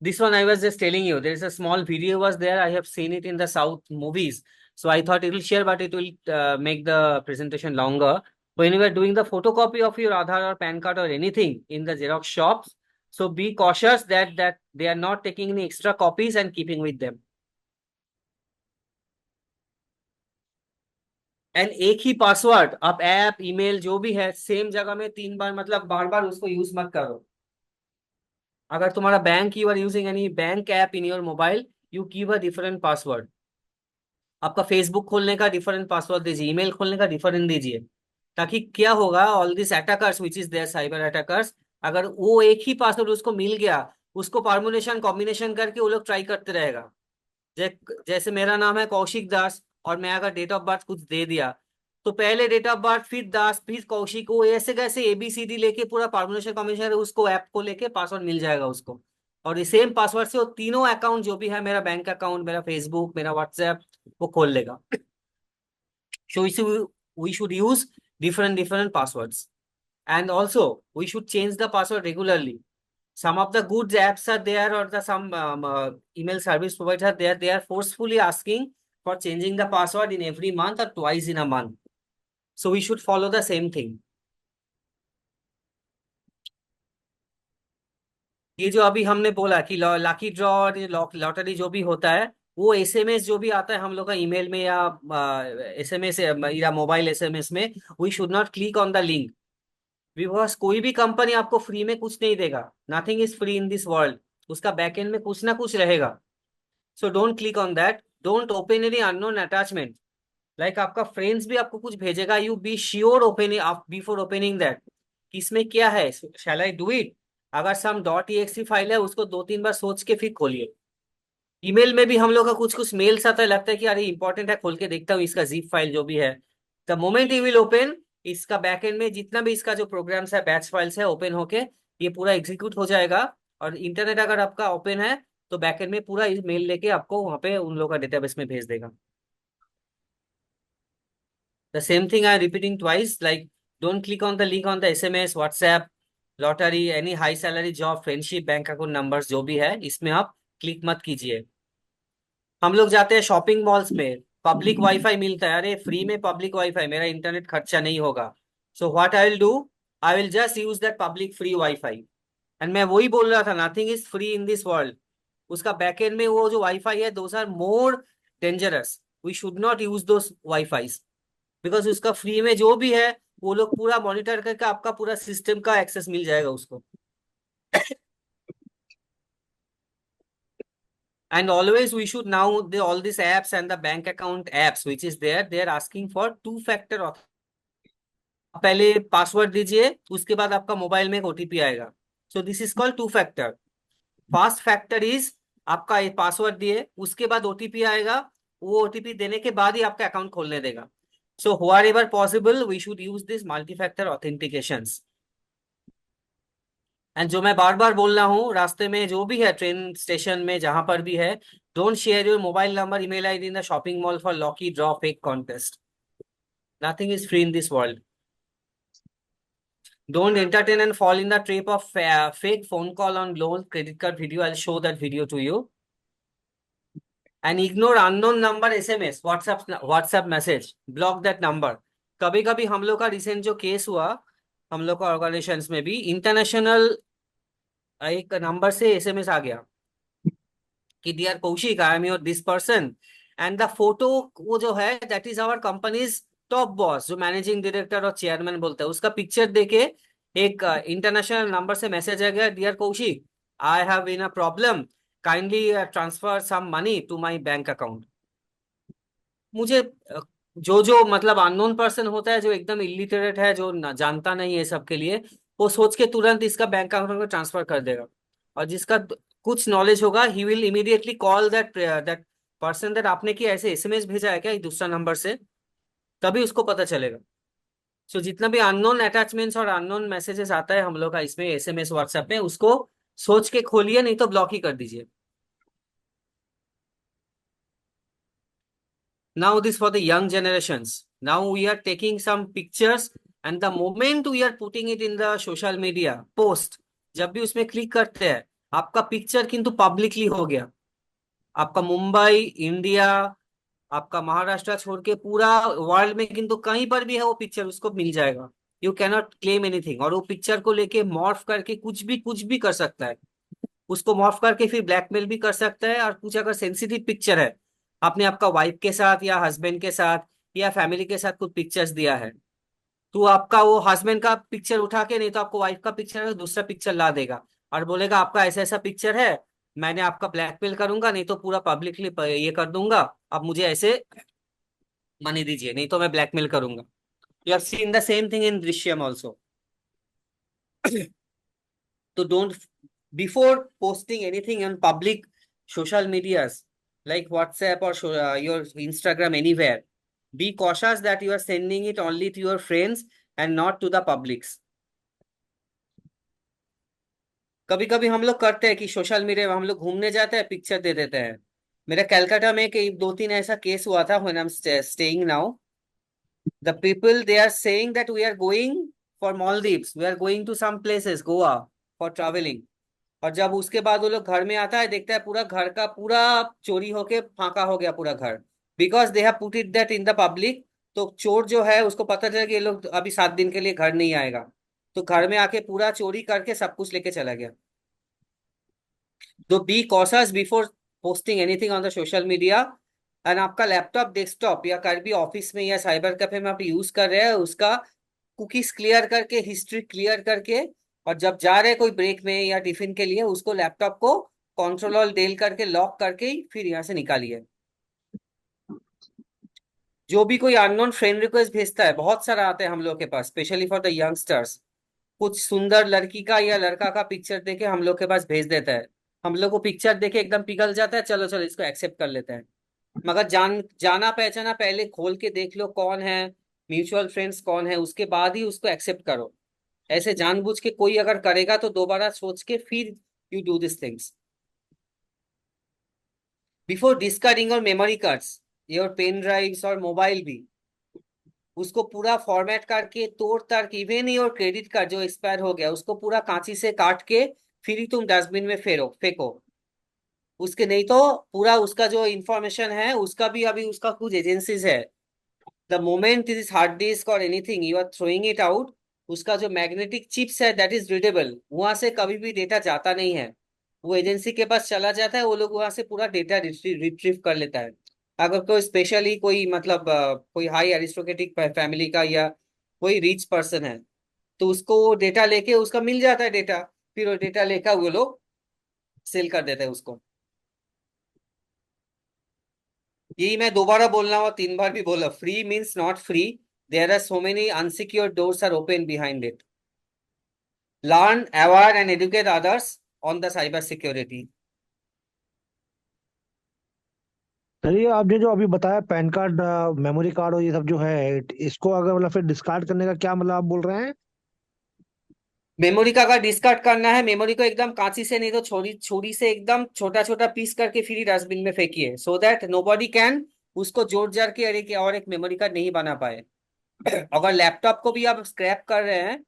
This one I was just telling you, there is a small video was there. I have seen it in the South movies. So I thought it will share, but it will make the presentation longer. When you are doing the photocopy of your Aadhaar or PAN card or anything in the Xerox shops, so be cautious that they are not taking any extra copies and keeping with them. And एक ही password आप app email जो भी है same जगह में 3 बार, मतलब बार बार उसको use मत करो. अगर तुम्हारा bank, you are using any bank app in your mobile, you give a different password. आपका फेसबुक खोलने का डिफरेंट पासवर्ड दीजिए, ईमेल खोलने का डिफरेंट दीजिए. ताकि क्या होगा, all this attackers which is there cyber attackers, अगर वो एक ही पासवर्ड उसको मिल गया, उसको परमुटेशन कॉम्बिनेशन करके वो लोग ट्राई करते रहेगा. जैसे मेरा नाम है कौशिक दास और मैं अगर डेट ऑफ बर्थ कुछ दे दिया, तो पहले डेट ऑफ बर्थ फिर दास फिर कौशिक, वो ऐसे कैसे ABCD लेके पूरा परमुटेशन कॉम्बिनेशन उसको ऐप को लेके पासवर्ड मिल जाएगा उसको. और ये सेम पासवर्ड से वो तीनों अकाउंट जो भी है, मेरा बैंक अकाउंट, मेरा फेसबुक, मेरा व्हाट्सएप, वो खोल लेगा. So we should use different passwords, and also we should change the password regularly. Some of the good apps are there, or some email service providers are there. They are forcefully asking for changing the password in every month or twice in a month. So we should follow the same thing. ये जो अभी हमने बोला कि lucky draw और lottery जो भी होता है, वो SMS जो भी आता है हम लोग का ईमेल में या SMS या मोबाइल SMS में, we should not click on the link. Because कोई भी कंपनी आपको फ्री में कुछ नहीं देगा. Nothing is free in this world. उसका बैकएंड में कुछ ना कुछ रहेगा. So don't click on that. Don't open any unknown attachment. Like आपका फ्रेंड्स भी आपको कुछ भेजेगा, you be sure opening before opening that कि इसमें क्या है, शैल आई डू इट. अगर सम .exe फाइल है, उसको 2-3 बार सोच के फिर खोलिए. ईमेल में भी हम लोग का कुछ कुछ मेल्स आता है, लगता है कि अरे इंपॉर्टेंट है, खोल के देखता हूँ इसका जिप फाइल जो भी है. The moment you will open, इसका बैकएंड में जितना भी इसका जो प्रोग्राम्स है, बैच फाइल्स है, ओपन होके ये पूरा एग्जीक्यूट हो जाएगा. और इंटरनेट अगर आपका ओपन है तो बैकएंड में पूरा मेल लेके आपको वहां पे उन लोगों का डेटाबेस में भेज देगा. The same thing I am repeating twice, like don't click on the link on the SMS, WhatsApp, lottery, any high salary job, friendship, bank account numbers जो भी है, इसमें आप क्लिक मत कीजिए. हम लोग जाते हैं शॉपिंग मॉल्स में, पब्लिक वाईफाई मिलता है, अरे फ्री में पब्लिक वाईफाई, मेरा इंटरनेट खर्चा नहीं होगा. So what I will do, I will just use that public free WiFi. And मैं वही बोल रहा था, nothing is free in this world. उसका बैकएंड में वो जो वाईफाई है, those are more dangerous. We should not use those WiFis. Because उसका फ्री में जो भी है वो लोग पूरा मॉनिटर करके आपका पूरा सिस्टम का एक्सेस मिल जाएगा उसको. And always we should now all these apps and the bank account apps which is there, they are asking for 2-factor auth. पहले पासवर्ड दीजिए, उसके बाद आपका मोबाइल में एक OTP आएगा. So this is called 2-factor. Fast factor is आपका password दिए, उसके बाद OTP आएगा, वो OTP देने के बाद ही आपका अकाउंट खोलने देगा. So wherever possible, we should use this multi-factor authentications. And जो मैं बार बार बोल रहा हूँ, रास्ते में जो भी है, ट्रेन स्टेशन में जहां पर भी है, don't share your mobile number, email ID in the shopping mall for lucky draw fake contest. Nothing is free in this world. Don't entertain and fall in the trap of fake phone call on loan credit card video. I'll show that video to you. And ignore unknown number SMS, WhatsApp message. Block that number. कभी कभी हम लोग का recent जो case हुआ, हम लोग का ऑर्गेनाइजेशंस में भी इंटरनेशनल एक नंबर से SMS आ गया कि dear Kaushik, I am your this person, and the photo वो जो है, that is our company's top boss, जो मैनेजिंग डायरेक्टर और चेयरमैन बोलते हैं, उसका पिक्चर देके एक इंटरनेशनल नंबर से मैसेज आ गया, dear Kaushik, I have in a problem, kindly transfer some money to my bank account. मुझे जो मतलब अननोन पर्सन होता है, जो एकदम इलिटरेट है, जो जानता नहीं है सबके लिए, वो सोच के तुरंत इसका बैंक अकाउंट में ट्रांसफर कर देगा. और जिसका कुछ नॉलेज होगा, he will immediately call that person, that आपने की ऐसे SMS भेजा है क्या दूसरा नंबर से, तभी उसको पता चलेगा. सो जितना भी अननोन अटैचमेंट्स और अननोन मैसेजेस आता है हम लोग का इसमें SMS WhatsApp में, उसको सोच के खोलिए, नहीं तो ब्लॉक ही कर दीजिए. Now this for the young generations. Now we are taking some pictures and the moment we are putting it in the social media post, जब भी उसमें क्लिक करते हैं, आपका पिक्चर किंतु पब्लिकली हो गया, आपका मुंबई, इंडिया, आपका महाराष्ट्र छोड़ के पूरा वर्ल्ड में किंतु कहीं पर भी है वो पिक्चर उसको मिल जाएगा। You cannot claim anything. और वो पिक्चर को लेके मॉर्फ करके कुछ भी कर सकता है, उसको मॉर्फ करके फिर ब्लैकमेल भी कर सकता है। और कुछ अगर सेंसिटिव पिक्चर है, आपने आपका वाइफ के साथ या हस्बैंड के साथ या फैमिली के साथ कुछ पिक्चर्स दिया है, तो आपका वो हस्बैंड का पिक्चर उठा के, नहीं तो आपको वाइफ का पिक्चर दूसरा पिक्चर ला देगा और बोलेगा आपका ऐसा ऐसा पिक्चर है, मैंने आपका ब्लैकमेल करूंगा, नहीं तो पूरा पब्लिकली ये कर दूंगा, आप मुझे ऐसे मनी दीजिए नहीं तो मैं ब्लैकमेल करूंगा। You have seen the same thing in Drishyam also. तो don't, before posting anything on public social medias like WhatsApp or your Instagram anywhere, be cautious that you are sending it only to your friends and not to the publics. कभी कभी हम लोग करते हैं कि social media में हम लोग घूमने जाते हैं, पिक्चर दे देते हैं। मेरा कलकत्ता में एक दो तीन ऐसा केस हुआ था when I am staying now. The people they are saying that we are going for Maldives, we are going to some places, Goa, for travelling. और जब उसके बाद वो लोग घर में आता है, देखता है पूरा घर का पूरा चोरी होके फांका हो गया पूरा घर, because they have put it that in the public. तो चोर जो है उसको पता चला कि ये लोग अभी 7 दिन के लिए घर नहीं आएगा, तो घर में आके पूरा चोरी करके सब कुछ लेके चला गया। तो be cautious before posting anything on the social media. And आपका लैपटॉप, डेस्कटॉप या कहीं भी ऑफिस में या साइबर कैफे में आप यूज कर रहे हैं, उसका कुकीज क्लियर करके, हिस्ट्री क्लियर करके, और जब जा रहे हैं कोई ब्रेक में या टिफिन के लिए, उसको लैपटॉप को कंट्रोल ऑल डेल करके लॉक करके ही फिर यहाँ से निकालिए। जो भी कोई अननोन फ्रेंड रिक्वेस्ट भेजता है, बहुत सारा आता है हम लोग के पास, स्पेशली फॉर द यंगस्टर्स, कुछ सुंदर लड़की का या लड़का का पिक्चर देके हम लोग के पास भेज देता है। हम लोग को पिक्चर देके एकदम पिघल जाता है, चलो चलो इसको एक्सेप्ट कर लेते हैं। मगर जाना पहचाना पहले खोल के देख लो कौन है, म्यूचुअल फ्रेंड्स कौन है, उसके बाद ही उसको एक्सेप्ट करो। ऐसे जानबूझ के कोई अगर करेगा तो दोबारा सोच के फिर you do this things. Before discarding और memory cards, your pen drives और मोबाइल भी, उसको पूरा फॉर्मेट करके तोड़ ताड़ के, इवन योर क्रेडिट कार्ड जो एक्सपायर हो गया उसको पूरा कांची से काट के फिर ही तुम डस्टबिन में फेंको। उसके नहीं तो पूरा उसका जो इंफॉर्मेशन है उसका भी, अभी उसका कुछ एजेंसीज है, the moment is hard disk और anything you are throwing it out, उसका जो मैग्नेटिक चिप्स है दैट इज रीडेबल, वहां से कभी भी डेटा जाता नहीं है, वो एजेंसी के पास चला जाता है, वो लोग वहां से पूरा डेटा रिट्रीव कर लेता है। अगर कोई स्पेशली कोई मतलब कोई हाई एरिस्टोक्रेटिक फैमिली का या कोई रिच पर्सन है, तो उसको वो डेटा लेके उसका मिल जाता है डेटा, फिर वो डेटा लेकर वो लोग सेल कर देते हैं उसको। यही मैं दोबारा बोलना हुआ, 3 बार भी बोला, free means not free, there are so many unsecure doors are open behind it. Learn, aware and educate others on the cyber security. चलिए, आपने जो अभी बताया पैन कार्ड, मेमोरी कार्ड और ये सब जो है, इसको अगर मतलब फिर डिस्कार्ड करने का क्या मतलब आप बोल रहे हैं? मेमोरी का अगर डिस्कार्ड करना है, मेमोरी को एकदम कांची से नहीं तो छोरी छुरी से एकदम छोटा छोटा पीस करके फिर ही डस्टबिन में फेंकिए, सो दैट नोबडी कैन उसको जोड़ जाड़ के और एक मेमोरी कार्ड नहीं बना पाए। अगर लैपटॉप को भी आप स्क्रैप कर रहे हैं,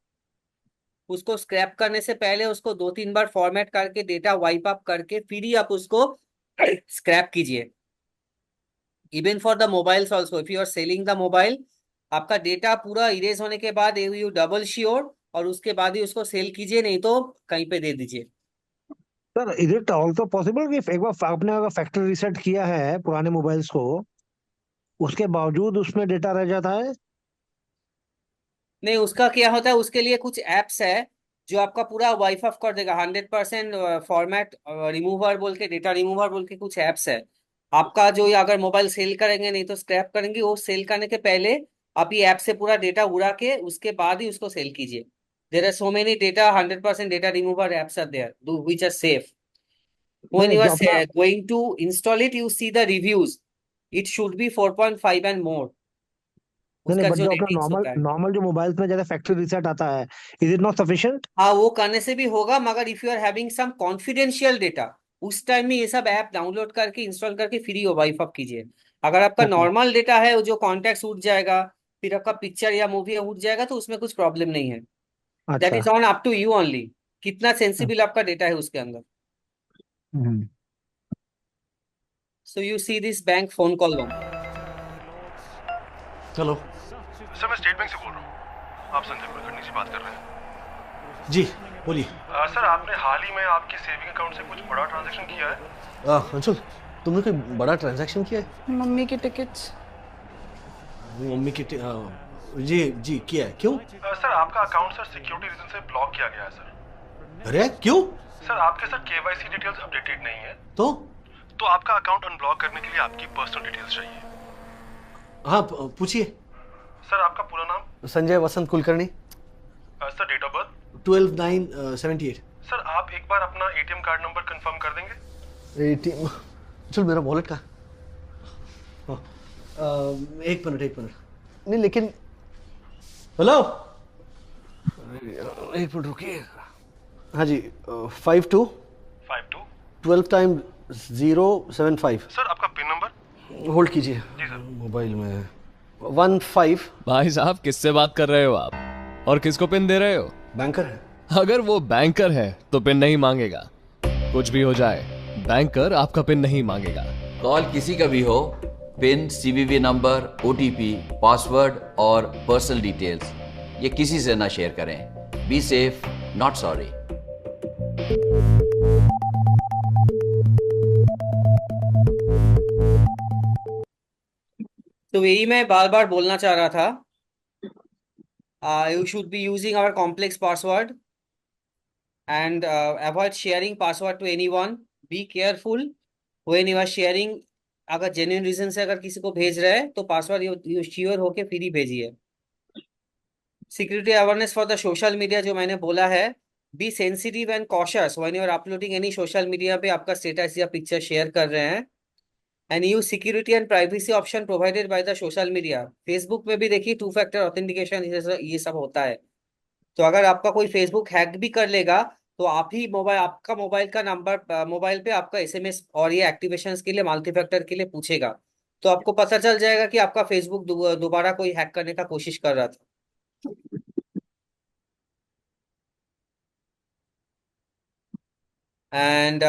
उसको स्क्रैप करने से पहले उसको 2-3 बार फॉर्मेट करके डेटा वाइप अप करके फिर ही आप उसको स्क्रैप कीजिए। Even for the mobiles also, if you are selling the mobile, आपका डेटा पूरा इरेज होने के बाद यू डबल श्योर और उसके बाद ही उसको सेल कीजिए, नहीं तो कहीं पे दे दीजिए। Sir, is it also possible कि एक बार आपने अगर फैक्ट्री रीसेट किया है पुराने मोबाइल्स को, उसके बावजूद उसमें डेटा रह जाता है? नहीं, उसका क्या होता है, उसके लिए कुछ एप्स है जो आपका पूरा वाइप ऑफ कर देगा 100%। फॉर्मेट रिमूवर बोल के, डेटा रिमूवर बोल के कुछ एप्स है। आपका जो ये अगर मोबाइल सेल करेंगे नहीं तो स्क्रैप करेंगे, वो सेल करने के पहले आप ये ऐप से पूरा डेटा उड़ा के उसके बाद ही उसको सेल कीजिए। There are so many data 100% data remover apps are there which are safe. When नहीं, you जो are अपना going to install it, you see the reviews. It should be 4.5 and more. नहीं नहीं, उसका बट जो जो अपना रेटिंग्स नॉर्मल होता है, नॉर्मल जो मोबाइल्स में जैसे फैक्ट्री रीसेट आता है, इज इट नॉट सफिशिएंट? हाँ वो करने से भी होगा, मगर if you are having some confidential data, उस टाइम में ये सब ऐप डाउनलोड करके इंस्टॉल करके फ्री हो वाइप अप कीजिए। अगर आपका ओके। नॉर्मल डेटा है जो कॉन्टेक्ट उठ जाएगा, फिर आपका पिक्चर या मूवी उठ जाएगा, तो उसमें कुछ प्रॉब्लम नहीं है। दैट अच्छा। Is on up to you only, कितना सेंसिबल आपका डेटा है उसके अंदर। Mhm. So you see this bank phone call now. Hello sir मैं स्टेट बैंक से बोल रहा हूँ। आप संजय कुलकर्णी से बात कर रहे हैं। जी बोलिए। सर आपने हाल ही में आपके सेविंग अकाउंट से कुछ बड़ा ट्रांजैक्शन किया है? अंशुल, तुमने कोई बड़ा ट्रांजैक्शन किया है? मम्मी की टिकट्स। मम्मी की जी जी किया है। क्यों? सर आपका अकाउंट सर सिक्योरिटी रीजन से ब्लॉक किया गया है सर। अरे क्यों? सर आपके सर केवाईसी डिटेल्स अपडेटेड नहीं है। तो आपका अकाउंट अनब्लॉक करने के लिए आपकी पर्सनल डिटेल्स चाहिए। हाँ पूछिए। सर आपका पूरा नाम? Sanjay Vasant Kulkarni. Sir date of birth? 12/9/78। Sir आप एक बार अपना एटीएम कार्ड नंबर कंफर्म कर देंगे? एटीएम चल मेरा वॉलेट का। हाँ, एक मिनट नहीं लेकिन हेलो एक मिनट रुकिए। हाँ जी 52 12x075। सर आपका पिन नंबर? होल्ड कीजिए। जी सर। मोबाइल में 15। भाई साहब किससे बात कर रहे हो आप और किसको पिन दे रहे हो? बैंकर है। अगर वो बैंकर है तो पिन नहीं मांगेगा। कुछ भी हो जाए बैंकर आपका पिन नहीं मांगेगा। कॉल किसी का भी हो, pin, CVV number, OTP, password और पर्सनल डिटेल्स ये किसी से ना शेयर करें। Be safe, not sorry. तो यही मैं बार बार बोलना चाह रहा था। You should be using our complex password and avoid sharing password to anyone. Be careful when you are sharing. अगर जेन्युइन रीजन से अगर किसी को भेज रहे हैं तो पासवर्ड यू श्योर होके फिर ही भेजिए। Security awareness for the social media जो मैंने बोला है, be sensitive and cautious when you are uploading any social media पे आपका स्टेटस या पिक्चर शेयर कर रहे हैं। And use security and privacy option provided by the social media. Facebook में भी देखिए 2 फैक्टर ऑथेंटिकेशन ये सब होता है। तो अगर आपका कोई फेसबुक हैक भी कर लेगा तो आप ही आपका मोबाइल का नंबर मोबाइल पे आपका एसएमएस और ये एक्टिवेशंस के लिए मल्टी फैक्टर के लिए पूछेगा। तो आपको पता चल जाएगा कि आपका फेसबुक दोबारा कोई हैक करने का कोशिश कर रहा था। And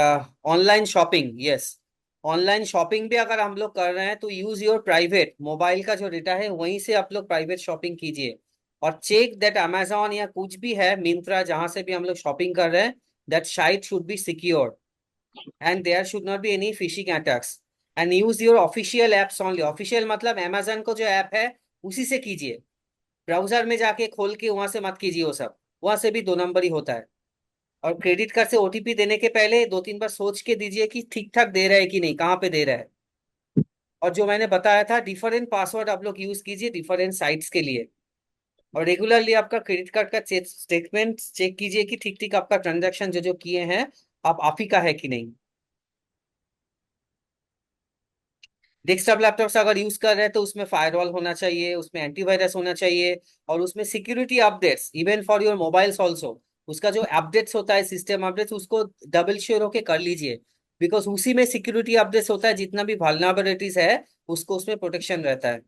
online shopping, yes, online shopping भी अगर हम लोग कर रहे हैं तो यूज योर प्राइवेट मोबाइल का जो डेटा है वहीं से आप लोग प्राइवेट शॉपिंग कीजिए। और चेक दैट अमेजोन या कुछ भी है, मिंत्रा, जहां से भी हम लोग शॉपिंग कर रहे हैं, that site should be secure and there should not be any phishing attacks. And use your official apps only. Official मतलब अमेजोन को जो ऐप है उसी से कीजिए। ब्राउजर में जाके खोल के वहां से मत कीजिए, वो सब वहां से भी 2 नंबर ही होता है। और क्रेडिट कार्ड से ओटीपी देने के पहले 2-3 बार सोच के दीजिए कि ठीक ठाक दे रहा है कि नहीं, कहाँ पे दे रहा है। और जो मैंने बताया था, डिफरेंट पासवर्ड आप लोग यूज कीजिए डिफरेंट साइट्स के लिए। और रेगुलरली आपका क्रेडिट कार्ड का स्टेटमेंट चेक कीजिए कि ठीक ठीक आपका ट्रांजैक्शन जो जो किए हैं आप ही का है कि नहीं। डेस्कटॉप लैपटॉप से अगर यूज कर रहे हैं तो उसमें फायरवॉल होना चाहिए, उसमें एंटीवायरस होना चाहिए, और उसमें security updates even for your mobiles also. उसका जो अपडेट्स होता है, सिस्टम अपडेट्स, उसको डबल श्योर होके कर लीजिए, बिकॉज उसी में सिक्योरिटी अपडेट्स होता है। जितना भी वल्नरेबिलिटीज है उसको उसमें प्रोटेक्शन रहता है।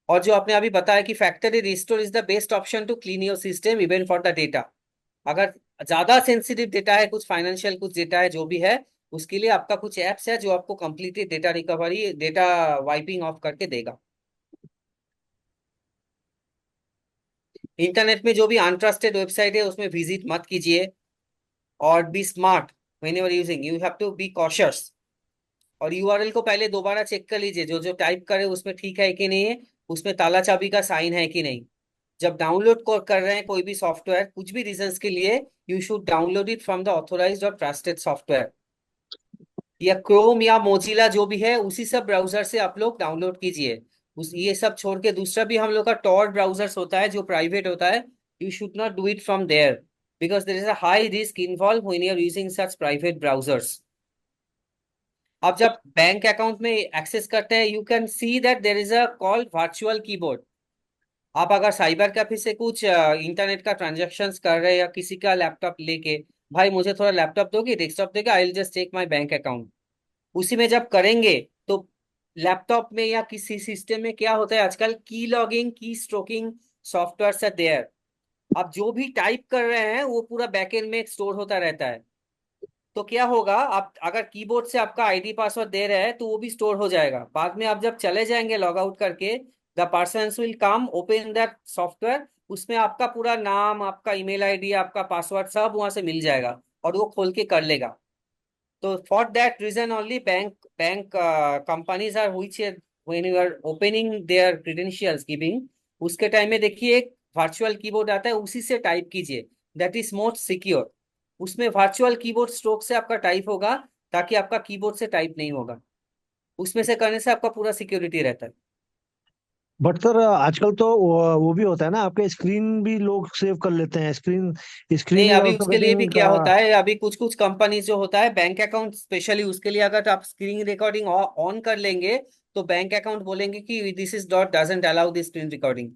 और जो आपने अभी बताया कि factory restore is the best option to clean your system even for the data. अगर ज्यादा सेंसिटिव डेटा है, कुछ फाइनेंशियल कुछ डेटा है, जो भी है, उसके लिए आपका कुछ एप्स है जो आपको completely data recovery, data wiping of करके देगा। इंटरनेट में जो भी अनट्रस्टेड वेबसाइट है उसमें विजिट मत कीजिए। और be smart when you are using, you have to be cautious. और यूआरएल को पहले दोबारा चेक कर लीजिए, जो जो टाइप करे उसमें ठीक है कि नहीं है, उसमें ताला चाबी का साइन है कि नहीं। जब डाउनलोड कर रहे हैं कोई भी सॉफ्टवेयर कुछ भी रीजंस के लिए, you should download it from the authorised और ट्रस्टेड सॉफ्टवेयर। या क्रोम या मोजिला जो भी है उसी सब ब्राउजर से आप लोग डाउनलोड कीजिए। ये सब छोड़ के दूसरा भी हम लोग का टॉर ब्राउजर्स होता है जो प्राइवेट होता है, you should not do it from there, because there is a high risk involve when you are using such private browsers. आप जब बैंक अकाउंट में एक्सेस करते हैं, you can see that there is a called virtual keyboard. आप अगर cyber cafe से कुछ internet का ट्रांजैक्शंस कर रहे हैं या किसी का लैपटॉप लेके, भाई मुझे थोड़ा लैपटॉप दोगे, डेस्कटॉप दोगे, I will just take my bank account, उसी में जब करेंगे तो लैपटॉप में या किसी सिस्टम में क्या होता है आजकल, की लॉगिंग, की स्ट्रोकिंग सॉफ्टवेयर है देयर। आप जो भी टाइप कर रहे हैं वो पूरा बैकएंड में स्टोर होता रहता है। तो क्या होगा, आप अगर कीबोर्ड से आपका आईडी पासवर्ड दे रहे हैं तो वो भी स्टोर हो जाएगा। बाद में आप जब चले जाएंगे लॉग आउट करके, the person will come open that software, उसमें आपका पूरा नाम, आपका ईमेल आईडी, आपका पासवर्ड सब वहां से मिल जाएगा और वो खोल के कर लेगा। तो for that reason only bank companies are which when you are opening their credentials giving, उसके टाइम में देखिए एक वर्चुअल कीबोर्ड आता है, उसी से टाइप कीजिए, दैट इज मोस्ट सिक्योर। उसमें वर्चुअल कीबोर्ड स्ट्रोक से आपका टाइप होगा, ताकि आपका कीबोर्ड से टाइप नहीं होगा। उसमें से करने से आपका पूरा सिक्योरिटी रहता है। बट सर आजकल तो वो भी होता है ना, आपके स्क्रीन भी लोग सेव कर लेते हैं, स्क्रीन नहीं, स्क्रीन इज अभी आल्सो उसके लिए भी गेटिंग। क्या होता है, अभी कुछ कुछ कंपनी जो होता है बैंक अकाउंट स्पेशली उसके लिए, अगर आप स्क्रीन रिकॉर्डिंग ऑन कर लेंगे तो बैंक अकाउंट बोलेंगे कि this is dot doesn't allow this screen recording,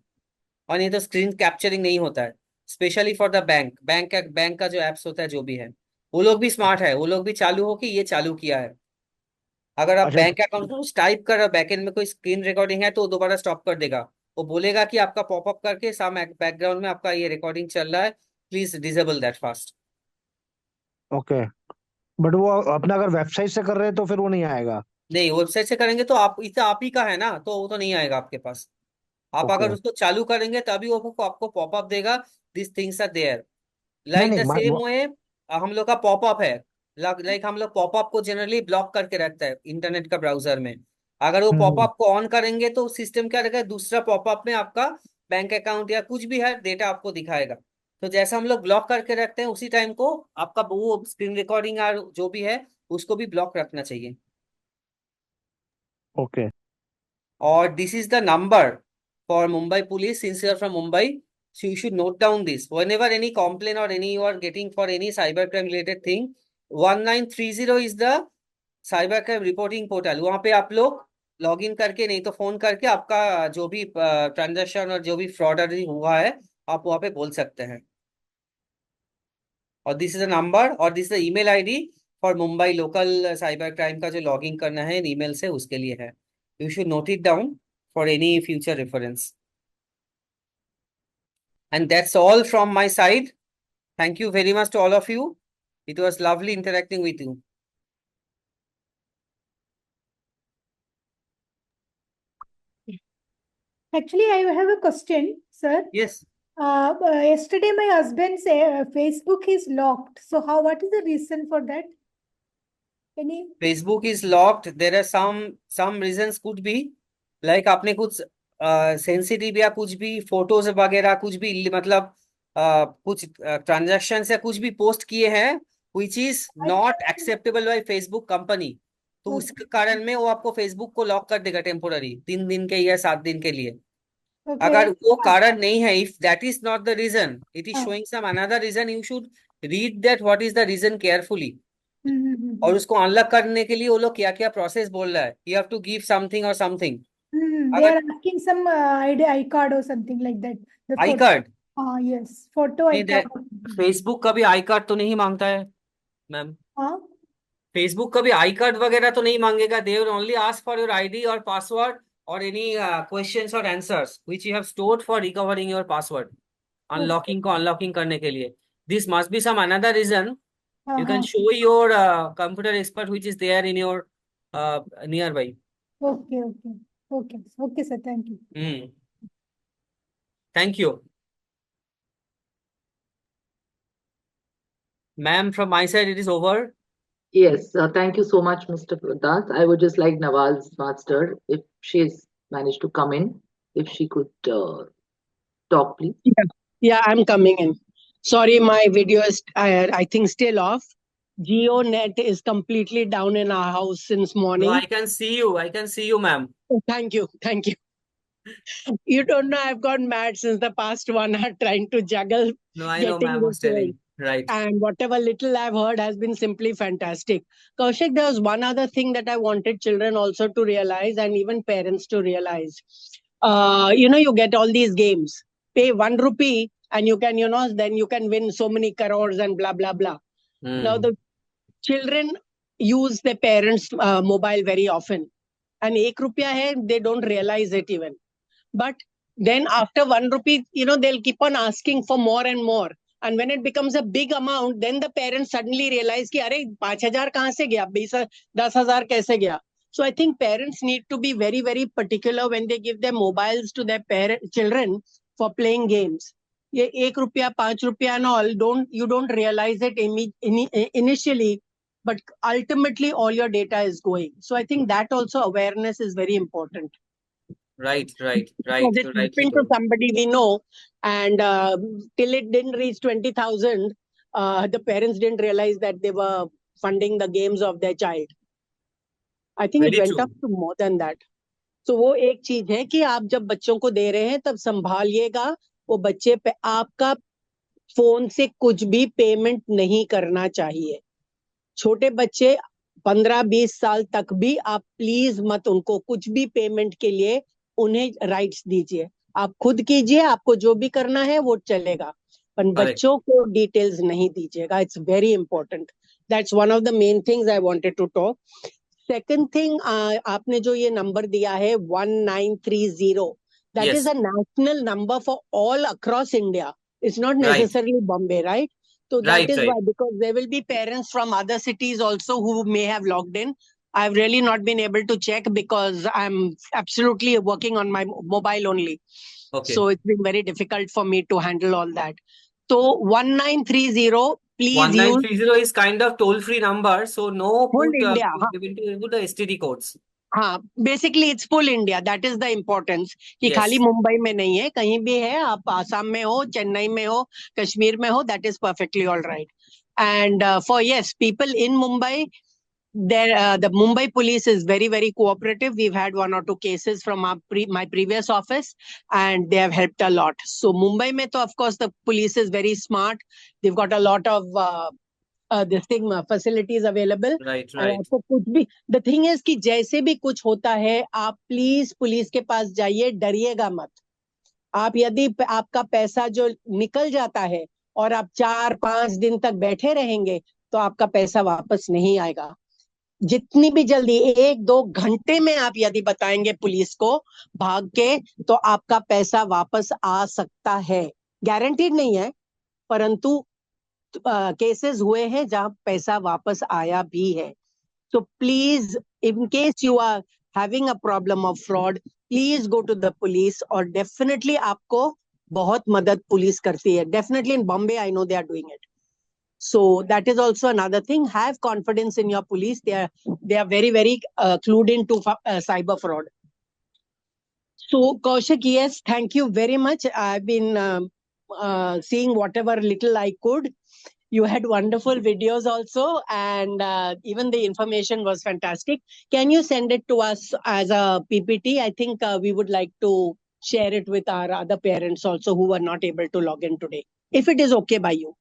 और नहीं तो स्क्रीन कैप्चरिंग नहीं होता है। स्पेशली फॉर द बैंक का जो एप्स होता है जो भी है, वो लोग भी स्मार्ट है, वो लोग भी चालू हो कि ये चालू किया है। अगर आप अच्छा। बैंक अकाउंट को टाइप कर रहे हो, बैकएंड में कोई स्क्रीन रिकॉर्डिंग है तो वो दोबारा स्टॉप कर देगा। वो बोलेगा कि आपका पॉपअप करके साम बैकग्राउंड में आपका ये रिकॉर्डिंग चल रहा है, please disable that fast. Okay. But वो अपना अगर वेबसाइट से कर रहे हैं तो फिर वो नहीं आएगा। नहीं, वेबसाइट से करेंगे तो आप इसे आप ही का है ना, तो वो तो नहीं आएगा आपके पास। आप ओके। अगर उसको चालू करेंगे तभी वो आपको पॉपअप देगा, दिस थिंग्स आर देयर। नहीं लाइक नहीं द सेम वे हम लोग का पॉपअप है, लाइक हम लोग पॉपअप को जनरली ब्लॉक करके रखता है इंटरनेट का ब्राउजर में। अगर वो हम्म। पॉपअप को ऑन करेंगे तो सिस्टम क्या रहेगा, दूसरा पॉपअप में आपका बैंक अकाउंट या कुछ भी है डेटा आपको दिखाएगा। तो जैसा हम लोग ब्लॉक करके रखते हैं, उसी टाइम को आपका वो स्क्रीन रिकॉर्डिंग और जो भी है उसको भी ब्लॉक रखना चाहिए। ओके। और this is the number for Mumbai police. Since you are from Mumbai, so you should note down this. Whenever any complaint or any you are getting for any cybercrime related thing, 1930 is the cybercrime reporting portal. वहां पे आप लोग log in करके, नहीं तो phone करके आपका जो भी ट्रांजेक्शन और जो भी फ्रॉड हुआ है आप वहां पे बोल सकते हैं। और दिस इज अ नंबर, और this is email ID for Mumbai local cyber crime का जो लॉग इन करना है ईमेल से, उसके लिए है। You should note it down for any future reference. And that's all from my side. Thank you very much to all of you. It was lovely interacting with you. Actually, I have a question, sir. Yes. Yesterday, my husband said Facebook is locked. So, what is the reason for that? Any? Facebook is locked. There are some reasons could be like आपने कुछ sensitive या कुछ भी photos वगैरह कुछ भी मतलब कुछ ट्रांजैक्शन या कुछ भी पोस्ट किए हैं which is not acceptable by Facebook company, तो उसके कारण में वो आपको फेसबुक को लॉक कर देगा टेम्पोररी 3 दिन के या 7 दिन के लिए। Okay. अगर वो कारण नहीं है, if that is not the reason, it is हाँ. Showing some another reason, you should read that what is the reason carefully. Mm-hmm. और उसको अनलॉक करने के लिए वो लोग क्या क्या प्रोसेस बोल रहा है, you have to give something और समथिंग। They अगर are asking some I card or something like that. The I photo. Card, Yes. Photo I नहीं card. फेसबुक कभी आई कार्ड तो नहीं मांगता है मैम। हाँ. फेसबुक कभी आई कार्ड वगैरह तो नहीं मांगेगा। They will only ask for your ID और पासवर्ड और एनी क्वेश्चंस और answers which you have stored for recovering your password, unlocking को अनलॉकिंग करने के लिए। This must be some another reason. You can show your computer expert which is there in your nearby. Okay. Okay, sir. Thank you. Thank you. Ma'am, from my side, it is over. Yes, thank you so much, Mr. Das. I would just like Nawal's master, if she's managed to come in, if she could talk, please. Yeah, I'm coming in. Sorry, my video is, I think, still off. Geo net is completely down in our house since morning. No, I can see you. I can see you, ma'am. Oh, thank you. You don't know, I've gone mad since the past 1 hour trying to juggle. No, I know, ma'am was this telling. Right. And whatever little I've heard has been simply fantastic. Kaushik, there was one other thing that I wanted children also to realize, and even parents to realize. You get all these games. Pay 1 rupee and you can, then you can win so many crores and blah, blah, blah. Now, the children use their parents' mobile very often. And 1 rupee hai, they don't realize it even. But then after 1 rupee, they'll keep on asking for more and more. And when it becomes a big amount, then the parents suddenly realize कि अरे 5,000 कहाँ से गया, 10,000 कैसे गया? So I think parents need to be very, very particular when they give their mobiles to their children for playing games. ये ₹1, ₹5 and all, you don't realize it initially, but ultimately all your data is going. So I think that also awareness is very important. Right. Because it Rightly happened to told. somebody we know, and till it didn't reach 20,000, the parents didn't realize that they were funding the games of their child. I think it Very went up true. to more than that. So वो एक चीज है कि आप जब बच्चों को दे रहे हैं तब संभालिएगा, वो बच्चे पे आपका फोन से कुछ भी पेमेंट नहीं करना चाहिए. छोटे बच्चे 15-20 साल तक भी आप प्लीज मत उनको कुछ भी पेमेंट के लिए उन्हें राइट्स दीजिए. आप खुद कीजिए, आपको जो भी करना है वो चलेगा, पर Correct. बच्चों को डिटेल्स नहीं दीजिएगा. It's very important. That's one of the main things I wanted to talk. Second thing, आपने जो ये नंबर दिया है 1930, that is Yes. a national number for all across India. It's not Right. necessarily Bombay, right? So that Right. is why, because there will be parents from other cities also who may have logged in. I've really not been able to check because I'm absolutely working on my mobile only. Okay. So it's been very difficult for me to handle all that. So 1930, please use 1930 is kind of toll-free number, so no full put India. put the STD codes. हाँ, basically it's full India. That is the importance कि Yes. खाली मुंबई में नहीं है, कहीं भी है, आप आसाम में हो, चेन्नई में हो, कश्मीर में हो, that is perfectly all right. And for yes, people in Mumbai, the Mumbai police is very, very cooperative. We've had 1 or 2 cases from my previous office, and they have helped a lot. So Mumbai mein to, of course, the police is very smart. They've got a lot of this thing facilities available. Right. आपको कुछ भी, the thing is कि जैसे भी कुछ होता है, आप प्लीज पुलिस के पास जाइए, डरिएगा मत. आप यदि आपका पैसा जो निकल जाता है और आप 4-5 दिन तक बैठे रहेंगे तो आपका पैसा वापस नहीं आएगा. जितनी भी जल्दी 1-2 घंटे में आप यदि बताएंगे पुलिस को भाग के, तो आपका पैसा वापस आ सकता है. गारंटीड नहीं है, परंतु केसेस हुए हैं जहां पैसा वापस आया भी है. So please, in case you are having a problem of fraud, please go to the police, और definitely आपको बहुत मदद पुलिस करती है. Definitely in Bombay, I know they are doing it. So that is also another thing. Have confidence in your police. They are very, very clued into cyber fraud. So Kaushik, yes, thank you very much. I've been seeing whatever little I could. You had wonderful videos also, and even the information was fantastic. Can you send it to us as a PPT? I think we would like to share it with our other parents also who were not able to log in today. If it is okay by you.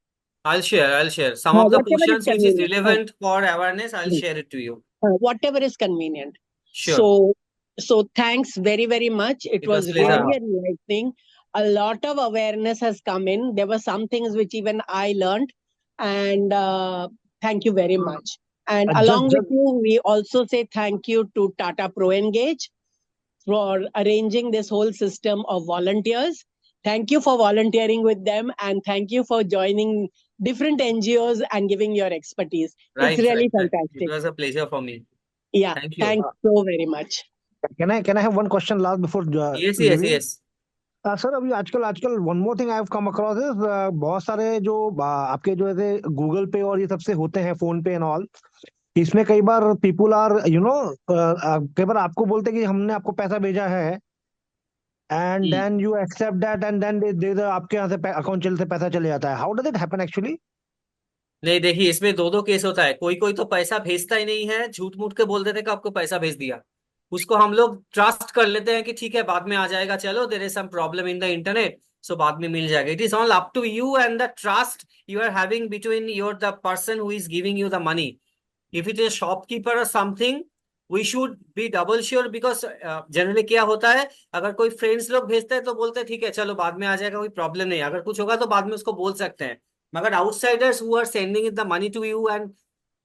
I'll share. Some of the Whatever is portions which is convenient. relevant for awareness, I'll share it to you. Whatever is convenient. Sure. So thanks very, very much. It was pleasure. really enlightening. A lot of awareness has come in. There were some things which even I learned. And thank you very much. And along with you, we also say thank you to Tata ProEngage for arranging this whole system of volunteers. Thank you for volunteering with them, and thank you for joining different NGOs and giving your expertise. Right. It's really Right. fantastic. It was a pleasure for me. Yeah, Thank you. thanks so very much. Can I have one question last before Yes. leaving? Sir अभी आजकल one more thing I have come across is बहुत सारे जो आपके जो ऐसे Google पे और ये सबसे होते हैं फोन पे एंड ऑल, इसमें कई बार पीपल आर कई बार आपको बोलते हैं कि हमने आपको पैसा भेजा है, and then you accept that, and then आपके यहाँ से अकाउंट से पैसा चले जाता है. How does it happen actually? नहीं, देखिए इसमें दो केस होता है. कोई तो पैसा भेजता ही नहीं है, झूठ मूठ के बोल देते कि आपको पैसा भेज दिया. उसको हम लोग ट्रस्ट कर लेते हैं कि ठीक है बाद में आ जाएगा, चलो there is some problem in the internet, so बाद में मिल जाएगा. It is all up to you and the trust you are having between the person who is giving you the money. If it is shopkeeper और something, we should be double sure, because generally क्या होता है, अगर कोई friends लोग भेजते हैं तो बोलते हैं ठीक है चलो बाद में आ जाएगा, कोई प्रॉब्लम नहीं, अगर कुछ होगा तो बाद में उसको बोल सकते हैं. मगर outsiders who are sending the money to you and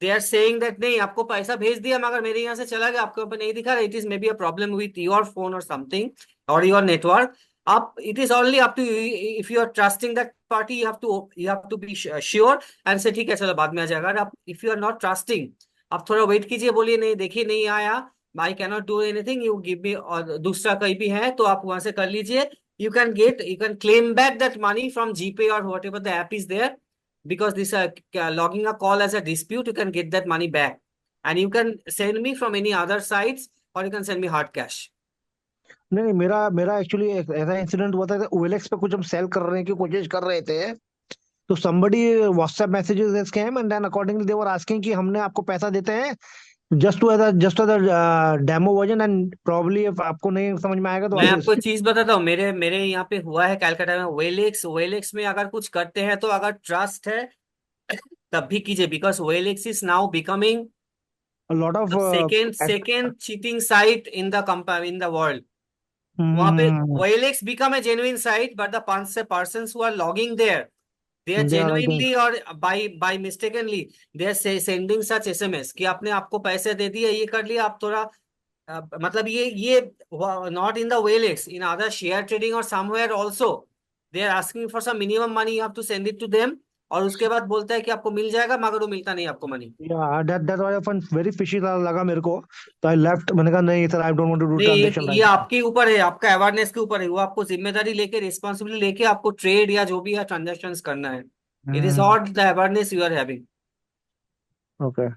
they are saying that नहीं आपको पैसा भेज दिया मगर मेरे यहाँ से चला गया, आपके ऊपर नहीं दिखा रहा, it is maybe a problem with your phone or something or your network. आप it is only up to you. If you are trusting that party, you have to be sure and say ठीक है चलो बाद में आ जाएगा. आप if you are not trusting, आप थोड़ा वेट कीजिए, बोलिए नहीं देखिए नहीं आया, I cannot do anything, you give me, और दूसरा कहीं भी है तो आप वहां से कर लीजिए. You can claim back that money from GPay or whatever the app is there, because this logging a call as a dispute, you can get that money back, and you can send me from any other sites, or you can send me hard cash. नहीं नहीं, मेरा मेरा actually ऐसा incident हुआ था कि OLX पे कुछ हम सेल करने की कोशिश कर रहे थे, तो somebody WhatsApp messages scam and then accordingly they were asking कि हमने आपको पैसा देते हैं just as a demo version and probably if आपको नहीं समझ में आएगा तो मैं आगे आपको चीज बताता हूँ, मेरे यहाँ पे हुआ है कलकत्ता में. OLX में अगर कुछ करते हैं तो अगर ट्रस्ट है तब भी कीजिए, because OLX is now becoming a lot of second cheating site in the world. वहां पे OLX become a genuine site, but the persons who are logging there, they are They are genuinely or by mistakenly they are sending such SMS कि आपने आपको पैसे दे दिए, ये कर लिया, आप थोड़ा मतलब ये not in the OLX, in other share trading or somewhere also they are asking for some minimum money, you have to send it to them, और उसके बाद बोलता है कि आपको मिल जाएगा, मगर वो मिलता नहीं आपको money. yeah, that was a fun, very fishy लगा मेरे को, तो I left. मैंने कहा नहीं sir, I don't want to do नहीं, transaction ये like that. आपके ऊपर है, आपका अवेयरनेस के ऊपर है, वो आपको जिम्मेदारी लेके रिस्पॉन्सिबिलिटी लेके आपको ट्रेड या जो भी है ट्रांजेक्शंस करना है. It is not the awareness you are having. Okay.